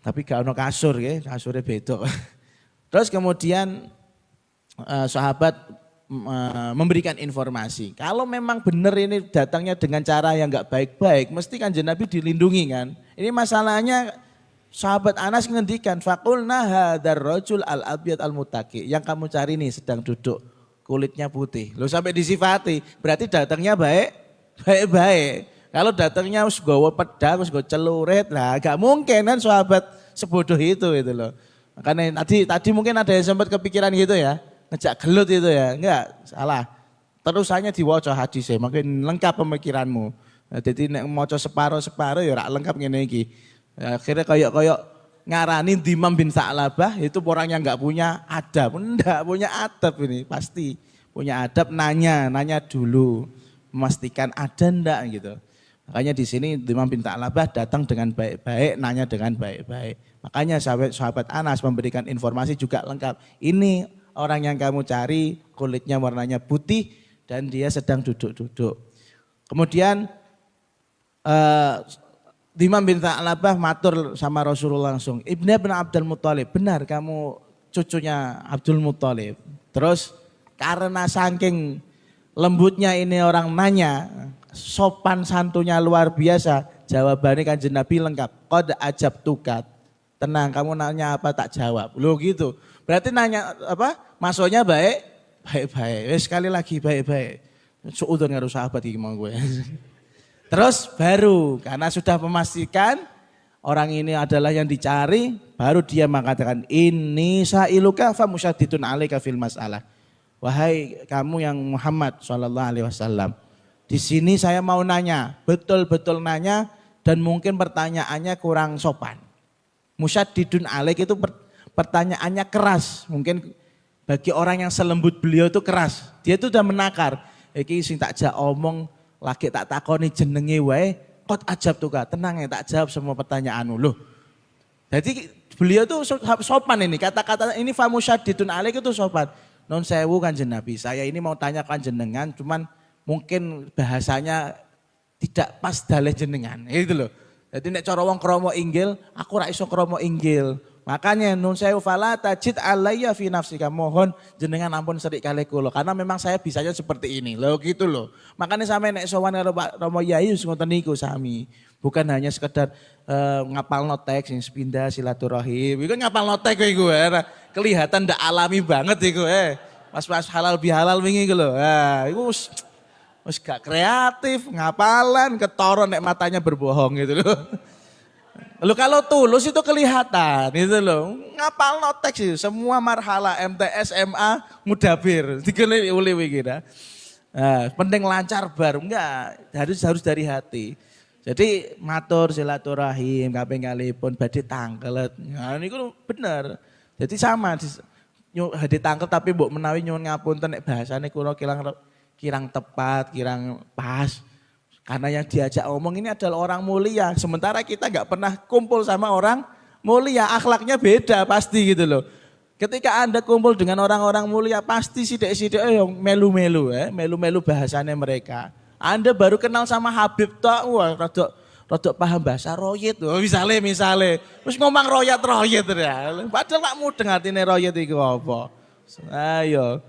Tapi gak ono kasur ya, kasurnya beda. Terus kemudian sahabat memberikan informasi. Kalau memang benar ini datangnya dengan cara yang gak baik-baik, mesti kanjeng Nabi dilindungi kan. Ini masalahnya sahabat Anas ngendikan, faqulna hadzal rajul al-abyad al-muttaqi. Yang kamu cari nih sedang duduk, kulitnya putih. Loh sampai disifati, berarti datangnya baik-baik. Kalau datangnya us gowo pedang, us gowo celurit, lah gak mungkin kan sahabat sebodoh itu loh. Makanya tadi mungkin ada yang sempat kepikiran gitu ya, ngejak gelut itu ya, enggak, salah. Terusannya diwaca hadis makin lengkap pemikiranmu. Nah, jadi nek maca separo-separo ya ora lengkap ngene iki. Akhirnya kayak ngarani Dimam bin Sa'labah itu orang yang enggak punya adab. Enggak punya adab ini pasti. Punya adab nanya dulu. Memastikan ada enggak gitu. Makanya di sini Dimam bin Sa'labah datang dengan baik-baik, nanya dengan baik-baik. Makanya sahabat Anas memberikan informasi juga lengkap. Ini orang yang kamu cari, kulitnya warnanya putih dan dia sedang duduk-duduk. Kemudian Dimam bin Sa'labah matur sama Rasulullah langsung, Ibnu bin Abdul Muthalib, benar kamu cucunya Abdul Muthalib. Terus karena saking lembutnya ini orang nanya, sopan santunya luar biasa, jawabannya kanjeng Nabi lengkap. Qad ajab tukat, tenang kamu nanya apa tak jawab. Loh gitu, berarti nanya apa, maksudnya baik-baik. Sekali lagi baik-baik. Suudon ngaruh sahabat iki mau gue. Terus baru karena sudah memastikan orang ini adalah yang dicari, baru dia mengatakan ini sa'iluka fa musyaddidun alaika fil mas'alah. Wahai kamu yang Muhammad sallallahu alaihi wasallam, di sini saya mau nanya, betul-betul nanya dan mungkin pertanyaannya kurang sopan. Musyaddidun alaik itu pertanyaannya keras, mungkin bagi orang yang selembut beliau itu keras. Dia itu udah menakar. Iki sing tak jak omong lagi tak takoni jenenge wae, qad ajab tuka, tenang ya tak jawab semua pertanyaanmu. Loh. Jadi beliau tuh sopan ini, kata-kata ini fa musyaddidun alaik itu sopan. Non sewu kanjeng Nabi, saya ini mau tanya jenengan, cuman mungkin bahasanya tidak pas dalih jenengan, gitu loh. Jadi nek cara wong kromo inggil, aku ra iso kromo inggil. Makanya nun sewu fala tajid alayya fi nafsika, mohon jenengan ampun serik kali kula karena memang saya bisanya seperti ini. Loh gitu loh. Makanya sampe nek sowan karo Pak Romo Yai ngoten niku sami. Bukan hanya sekedar ngapalno teks sing sepindah silaturahim. Iku ngapalno teks iku kelihatan ndak alami banget iku Pas halal bihalal wingi iku lho. Nah, iku wis gak kreatif, ngapalan, ketoron nek matanya berbohong gitu loh. Lalu kalau tulus itu kelihatan gitu loh. Ngapal no teks itu semua marhala MTS, MA, Mudabir. Dikene uli iki. Nah, penting lancar bar, enggak, harus dari hati. Jadi matur silaturahim kaping kalipun badhe tangkelet. Nah niku bener. Jadi sama badhe tangkel tapi mbok menawi nyuwun ngapunten nek bahasane kula kirang tepat, kirang pas. Karena yang diajak ngomong ini adalah orang mulia. Sementara kita enggak pernah kumpul sama orang mulia, akhlaknya beda pasti gitu loh. Ketika Anda kumpul dengan orang-orang mulia pasti sidik-sidik melu-melu melu-melu bahasanya mereka. Anda baru kenal sama Habib tok, wah rodok paham bahasa royet. Misale terus ngomong royet ya. Padahal gak mudeng artine royet iku apa. Ayo.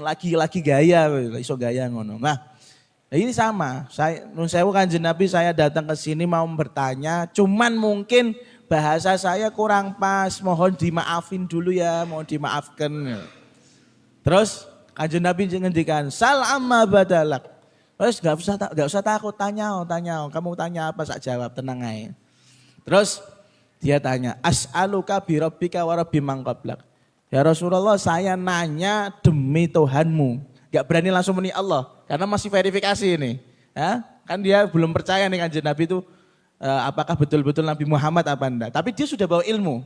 Lagi gaya, iso gaya ngono. Nah, ini sama. Nun sewu Kanjeng Nabi saya datang ke sini mau bertanya, cuman mungkin bahasa saya kurang pas, mohon dimaafin dulu ya, mohon dimaafkan. Terus Kanjeng Nabi ngendikan, "Sal amma badalak." Terus enggak usah takut, tanya. Kamu tanya apa sak jawab, tenang aja. Terus dia tanya, "As'aluka bi rabbika wa rabbi man qablak." Ya Rasulullah, saya nanya demi Tuhanmu. Enggak berani langsung muni Allah, karena masih verifikasi ini. Ya, kan dia belum percaya nih Kanjeng Nabi itu apakah betul-betul Nabi Muhammad apa enggak. Tapi dia sudah bawa ilmu.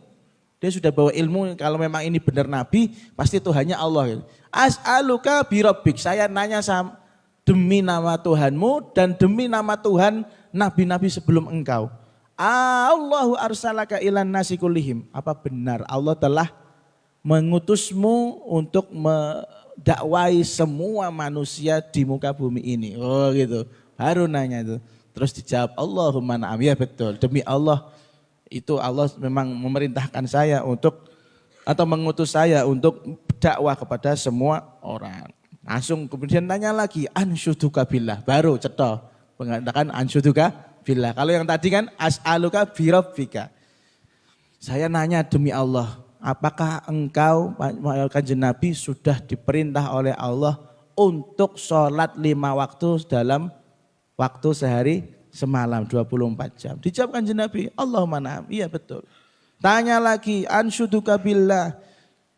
Dia sudah bawa ilmu kalau memang ini benar Nabi, pasti Tuhannya Allah. As'aluka bi rabbik, saya nanya demi nama Tuhanmu dan demi nama Tuhan nabi-nabi sebelum engkau. Allahu arsalaka ilan nasi kullihim. Apa benar Allah telah mengutusmu untuk mendakwai semua manusia di muka bumi ini? Oh gitu. Baru nanya itu. Terus dijawab Allahumma na'am. Ya betul. Demi Allah itu Allah memang memerintahkan saya atau mengutus saya untuk dakwah kepada semua orang. Langsung kemudian tanya lagi, anshuduka billah, baru ceto mengatakan anshuduka billah. Kalau yang tadi kan as'aluka birabbika. Saya nanya demi Allah, apakah engkau Kanjeng Nabi sudah diperintah oleh Allah untuk sholat 5 waktu dalam waktu sehari semalam 24 jam. Dijawab Kanjeng Nabi, Allahumma na'am, iya betul. Tanya lagi, anshuduka billah,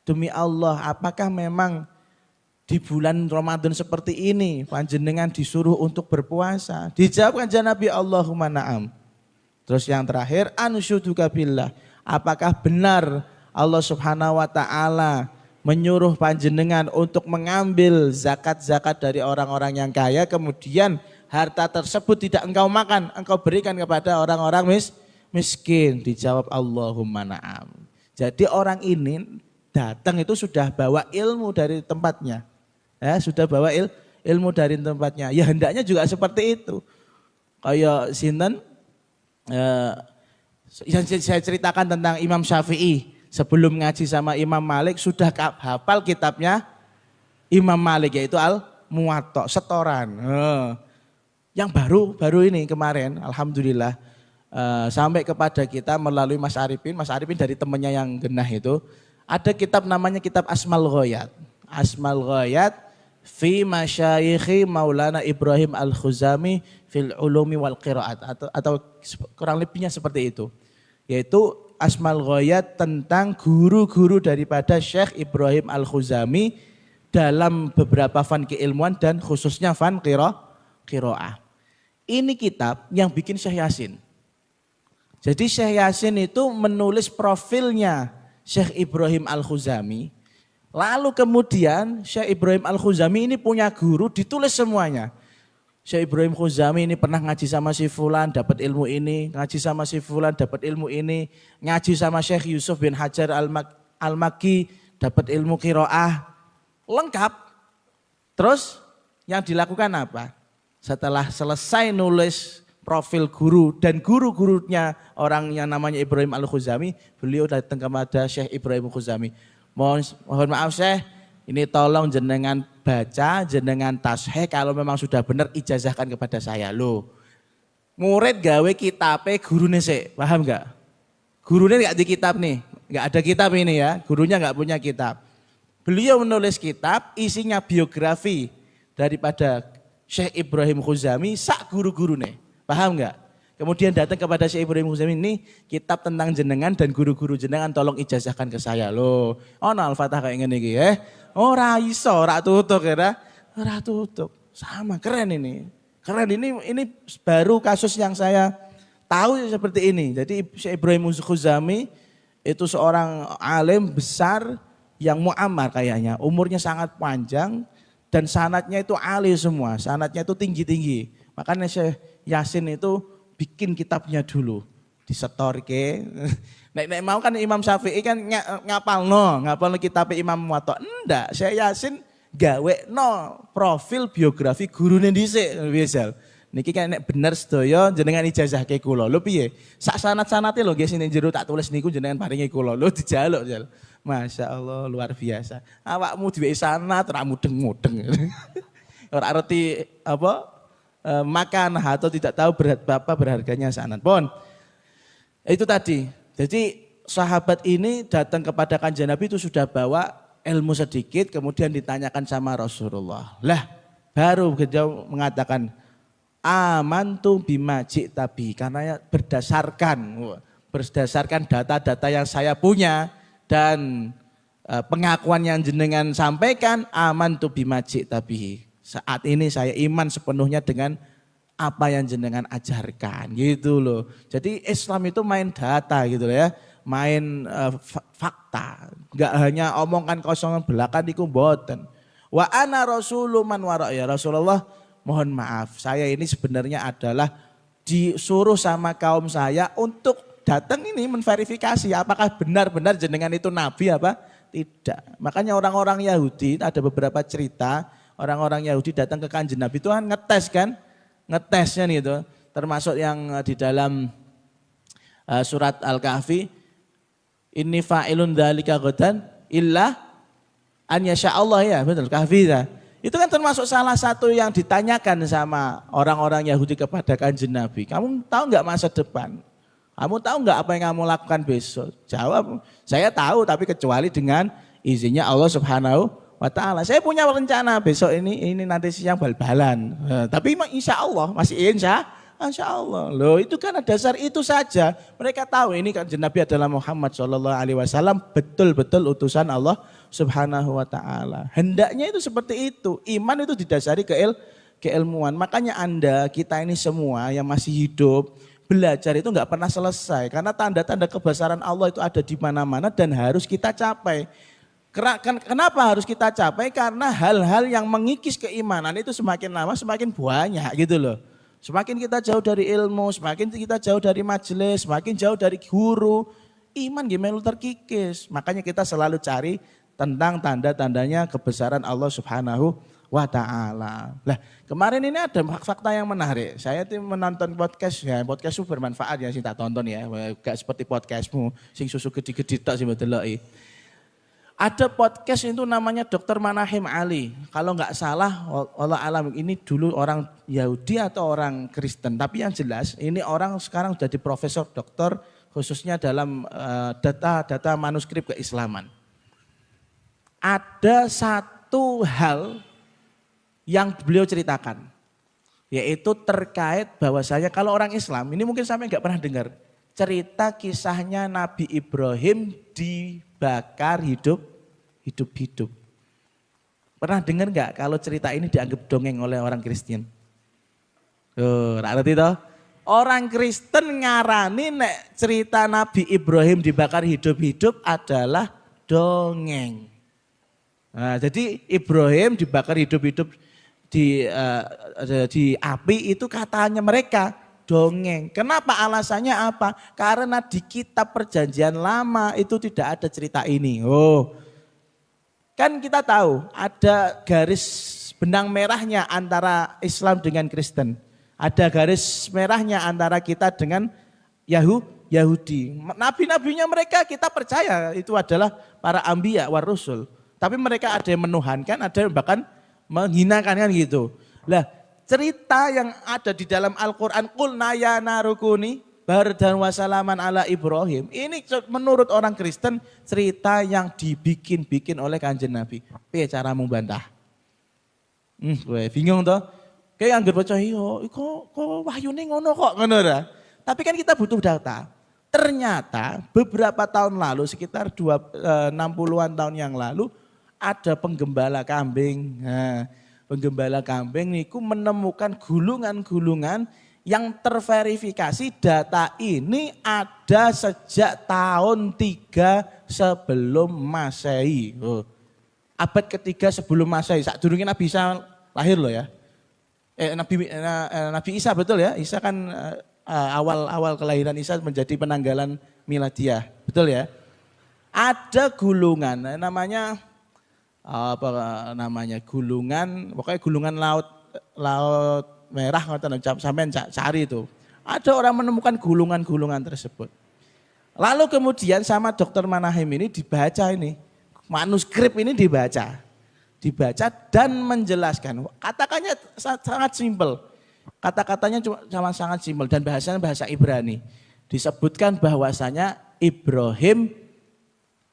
demi Allah apakah memang di bulan Ramadan seperti ini panjenengan disuruh untuk berpuasa? Dijawab Kanjeng Nabi, Allahumma na'am. Terus yang terakhir, anshuduka billah, apakah benar Allah Subhanahu wa taala menyuruh panjenengan untuk mengambil zakat-zakat dari orang-orang yang kaya, kemudian harta tersebut tidak engkau makan, engkau berikan kepada orang-orang miskin? Dijawab Allahumma na'am. Jadi orang ini datang itu sudah bawa ilmu dari tempatnya. Ya, sudah bawa ilmu dari tempatnya. Ya hendaknya juga seperti itu. Kayak sinten yang saya ceritakan tentang Imam Syafi'i. Sebelum ngaji sama Imam Malik sudah hafal kitabnya Imam Malik, yaitu Al-Muwatta, setoran. Yang baru ini kemarin alhamdulillah sampai kepada kita melalui Mas Arifin dari temannya yang genah itu, ada kitab namanya kitab Asmal Ghoyat. Asmal Ghoyat fi masyayikhi Maulana Ibrahim Al-Khuzami fil ulumi wal qiraat, atau kurang lebihnya seperti itu. Yaitu Asmal Ghoyat tentang guru-guru daripada Syekh Ibrahim Al-Khuzami dalam beberapa fan keilmuan dan khususnya fan qiraah. Ini kitab yang bikin Syekh Yasin. Jadi Syekh Yasin itu menulis profilnya Syekh Ibrahim Al-Khuzami. Lalu kemudian Syekh Ibrahim Al-Khuzami ini punya guru, ditulis semuanya. Syekh Ibrahim Khuzami ini pernah ngaji sama si Fulan, dapat ilmu ini, ngaji sama si Fulan, dapat ilmu ini, ngaji sama Syekh Yusuf bin Hajar Al-Makki, dapat ilmu qiraah. Lengkap. Terus yang dilakukan apa? Setelah selesai nulis profil guru dan guru-gurunya orang yang namanya Ibrahim Al-Khuzami, beliau datang kepada Syekh Ibrahim Khuzami. Mohon maaf Syekh, ini tolong jenengan baca, jenengan tasheh, kalau memang sudah benar ijazahkan kepada saya. Loh, murid gawe kitabnya gurune sik, paham enggak? Gurunya enggak di kitab nih, enggak ada kitab ini ya, gurunya enggak punya kitab. Beliau menulis kitab isinya biografi daripada Syekh Ibrahim Khuzami sak guru-gurune, paham enggak? Kemudian datang kepada Syekh Ibrahim Khuzami, ini kitab tentang jenengan dan guru-guru jenengan, tolong ijazahkan ke saya. Loh, ono Al-Fatah kayak ngene iki ora iso, ora tutuk ya. ora tutup. Sama, keren ini. Keren ini baru kasus yang saya tahu seperti ini. Jadi Syekh Ibrahim Khuzami itu seorang alim besar yang mu'ammar kayaknya. Umurnya sangat panjang dan sanadnya itu ali semua. Sanadnya itu tinggi-tinggi. Makanya Syekh Yasin itu bikin kitabnya dulu. Disetorke. Nek mau kan Imam Syafi'i kan ngapalno kitab Imam Muwatta. Enggak, Syekh Yasin gawe profil biografi gurune dhisik misal. Niki kan nek bener sedaya jenengan ijazahke kula. Lho piye? Sak sanad-sanate lho nggih sini jero tak tulis niku jenengan paringi kula. Lho dijaluk jal. Masya Allah luar biasa. Awakmu duwe sanad ora mudeng-mudeng. Ora ngerti apa makan atau tidak tahu berharganya sanad. Pun itu tadi. Jadi sahabat ini datang kepada Kanjeng Nabi itu sudah bawa ilmu sedikit, kemudian ditanyakan sama Rasulullah. Lah, baru beliau mengatakan amantu bima ji'tabi, karena berdasarkan data-data yang saya punya dan pengakuan yang jenengan sampaikan, amantu bima ji'tabi. Saat ini saya iman sepenuhnya dengan apa yang jenengan ajarkan, gitu loh. Jadi Islam itu main data gitu loh ya. Main fakta, enggak hanya omongan kosongan belakang iku mboten. Wa ana rasulun man waraya. Rasulullah, mohon maaf, saya ini sebenarnya adalah disuruh sama kaum saya untuk datang ini menverifikasi apakah benar-benar jenengan itu nabi apa tidak. Makanya orang-orang Yahudi, ada beberapa cerita orang-orang Yahudi datang ke Kanjeng Nabi itu kan ngetesnya nih itu, termasuk yang di dalam surat Al-Kahfi, inni fa'ilun dzalika ghadan illa an yasha Allah, ya betul, Kahfi ya. Itu kan termasuk salah satu yang ditanyakan sama orang-orang Yahudi kepada Kanjeng Nabi. Kamu tahu enggak masa depan? Kamu tahu enggak apa yang kamu lakukan besok? Jawab, saya tahu tapi kecuali dengan izinnya Allah Subhanahu wa taala. Saya punya rencana besok ini nanti siang bal-balan. Tapi insya Allah masih Masya Allah, loh itu kan dasar itu saja. Mereka tahu ini kan Nabi adalah Muhammad SAW betul-betul utusan Allah Subhanahu wa taala. Hendaknya itu seperti itu. Iman itu didasari keilmuan. Makanya kita ini semua yang masih hidup, belajar itu enggak pernah selesai. Karena tanda-tanda kebesaran Allah itu ada di mana-mana dan harus kita capai. Kenapa harus kita capai? Karena hal-hal yang mengikis keimanan itu semakin lama semakin banyak gitu loh. Semakin kita jauh dari ilmu, semakin kita jauh dari majelis, semakin jauh dari guru, iman gimana terkikis. Makanya kita selalu cari tentang tanda-tandanya kebesaran Allah Subhanahu wa taala. Lah, kemarin ini ada fakta yang menarik. Saya tuh menonton podcast ya, podcast itu bermanfaat ya sing tak tonton ya. Gak seperti podcastmu sing susu gede-gede tok sing ndeloki. Ada podcast itu namanya Dr. Manahim Ali. Kalau nggak salah, Allah alam ini dulu orang Yahudi atau orang Kristen. Tapi yang jelas ini orang sekarang jadi profesor doktor khususnya dalam data manuskrip keislaman. Ada satu hal yang beliau ceritakan. Yaitu terkait bahwasanya kalau orang Islam, ini mungkin sampai nggak pernah dengar. Cerita kisahnya Nabi Ibrahim dibakar hidup-hidup. Pernah dengar nggak kalau cerita ini dianggap dongeng oleh orang Kristen? Ngerti toh? Orang Kristen ngarani nek cerita Nabi Ibrahim dibakar hidup-hidup adalah dongeng. Nah, jadi Ibrahim dibakar hidup-hidup di api itu katanya mereka dongeng. Kenapa? Alasannya apa? Karena di kitab perjanjian lama itu tidak ada cerita ini. Kan kita tahu ada garis benang merahnya antara Islam dengan Kristen. Ada garis merahnya antara kita dengan Yahudi. Nabi-nabinya mereka kita percaya itu adalah para anbiya war rusul. Tapi mereka ada yang menuhankan, ada yang bahkan menghinakan kan gitu. Lah, cerita yang ada di dalam Al-Qur'an qulna ya narukuni bardan wa salaman ala Ibrahim. Ini menurut orang Kristen cerita yang dibikin-bikin oleh Kanjeng Nabi. Piye caramu bantah? Gue bingung toh. Kayak anggere baca kok wahyune ngono kok ngono ra. Tapi kan kita butuh data. Ternyata beberapa tahun lalu sekitar 60-an tahun yang lalu ada penggembala kambing. Nah, penggembala kambing niku menemukan gulungan-gulungan yang terverifikasi data ini ada sejak tahun 3 sebelum Masehi. Oh, abad ketiga sebelum Masehi. Sadurunge Nabi Isa lahir loh ya. Nabi Isa betul ya. Isa kan awal kelahiran Isa menjadi penanggalan miladiah. Betul ya? Ada gulungan namanya gulungan, pokoknya gulungan laut merah sampai cari itu. Ada orang menemukan gulungan-gulungan tersebut. Lalu kemudian sama Dr. Manahem ini dibaca ini. Manuskrip ini dibaca dan menjelaskan. Katakannya sangat simpel. Kata-katanya cuma sangat simpel dan bahasanya bahasa Ibrani. Disebutkan bahwasanya Ibrahim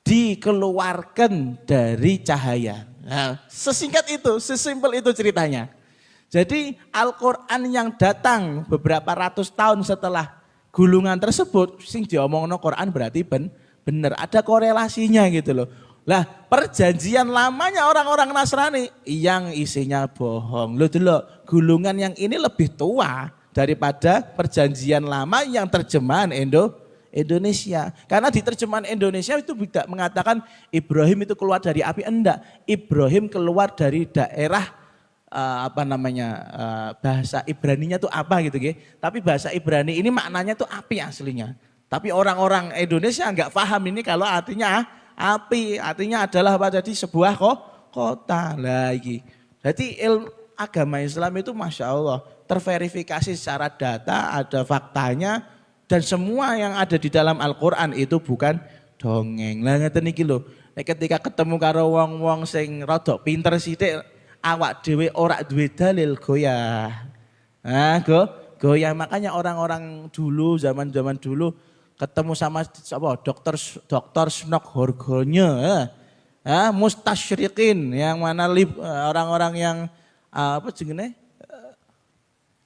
dikeluarkan dari cahaya. Nah, sesingkat itu, sesimpel itu ceritanya. Jadi Al-Quran yang datang beberapa ratus tahun setelah gulungan tersebut, sing diomongno Quran berarti benar ada korelasinya gitu loh. Lah perjanjian lamanya orang-orang Nasrani yang isinya bohong. Loh dulu gulungan yang ini lebih tua daripada perjanjian lama yang terjemahan Indonesia. Karena di terjemahan Indonesia itu tidak mengatakan Ibrahim itu keluar dari api, enggak. Ibrahim keluar dari daerah bahasa Ibraninya tuh apa gitu gitu. Tapi bahasa Ibrani ini maknanya tuh api aslinya. Tapi orang-orang Indonesia enggak paham ini kalau artinya api, artinya adalah apa jadi sebuah kota lagi. Jadi agama Islam itu Masya Allah terverifikasi secara data, ada faktanya dan semua yang ada di dalam Al-Quran itu bukan dongeng. Lah ngeten iki lho, ketika ketemu karo wong-wong sing rada pinter sithik awak dhewe ora duwe dalil goyah. Nah, goyah makanya orang-orang dulu zaman-zaman dulu ketemu sama Dr. Snok Horgonya, mustasyrikin yang mana orang-orang yang apa jenenge?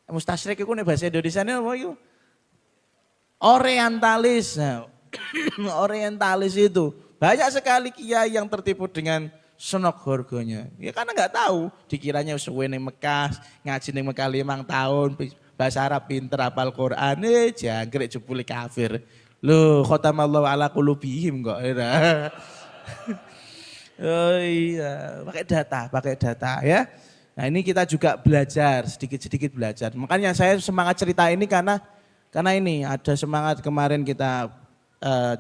Mustasyrik itu nih bahasa Indonesia ini apa itu? Orientalis. Nah, orientalis itu banyak sekali kiai yang tertipu dengan Snok Horgonya. Ya karena nggak tahu, dikiranya suwe ning Mekah, ngaji ning Mekah 5 tahun, bahasa Arab pinter hafal Quran, jangkrik jebule kafir. Loh, khatamallahu ala qulubihim kok. Oh iya, pakai data ya. Nah ini kita juga belajar, sedikit-sedikit belajar. Makanya saya semangat cerita ini karena ini ada semangat kemarin kita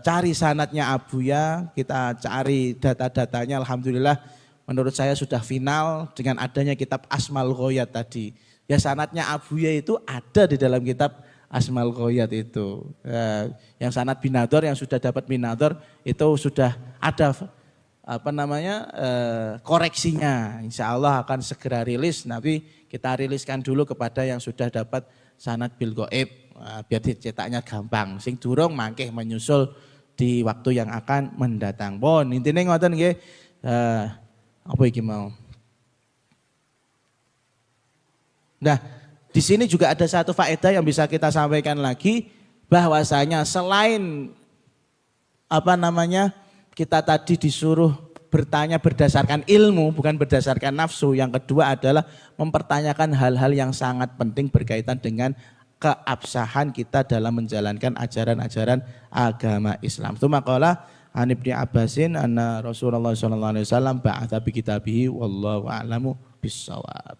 cari sanadnya Abuya, kita cari data-datanya, alhamdulillah menurut saya sudah final dengan adanya kitab Asmaul Ghoyat tadi. Ya sanadnya Abuya itu ada di dalam kitab Asmaul Ghoyat itu. Yang sanad binador, yang sudah dapat binador itu sudah ada koreksinya. Insya Allah akan segera rilis, tapi kita riliskan dulu kepada yang sudah dapat sanad bil ghaib. Biar dicetaknya gampang. Sing durung mangkeh menyusul di waktu yang akan mendatang. Pun intine ngoten nggih. Apa iki mau? Nah, di sini juga ada satu faedah yang bisa kita sampaikan lagi bahwasanya selain kita tadi disuruh bertanya berdasarkan ilmu bukan berdasarkan nafsu. Yang kedua adalah mempertanyakan hal-hal yang sangat penting berkaitan dengan keabsahan kita dalam menjalankan ajaran-ajaran agama Islam. Itu maqala an Ibnu Abbasin anna Rasulullah sallallahu alaihi wasallam ba'atha bi kitabihi wallahu a'lamu bissawab.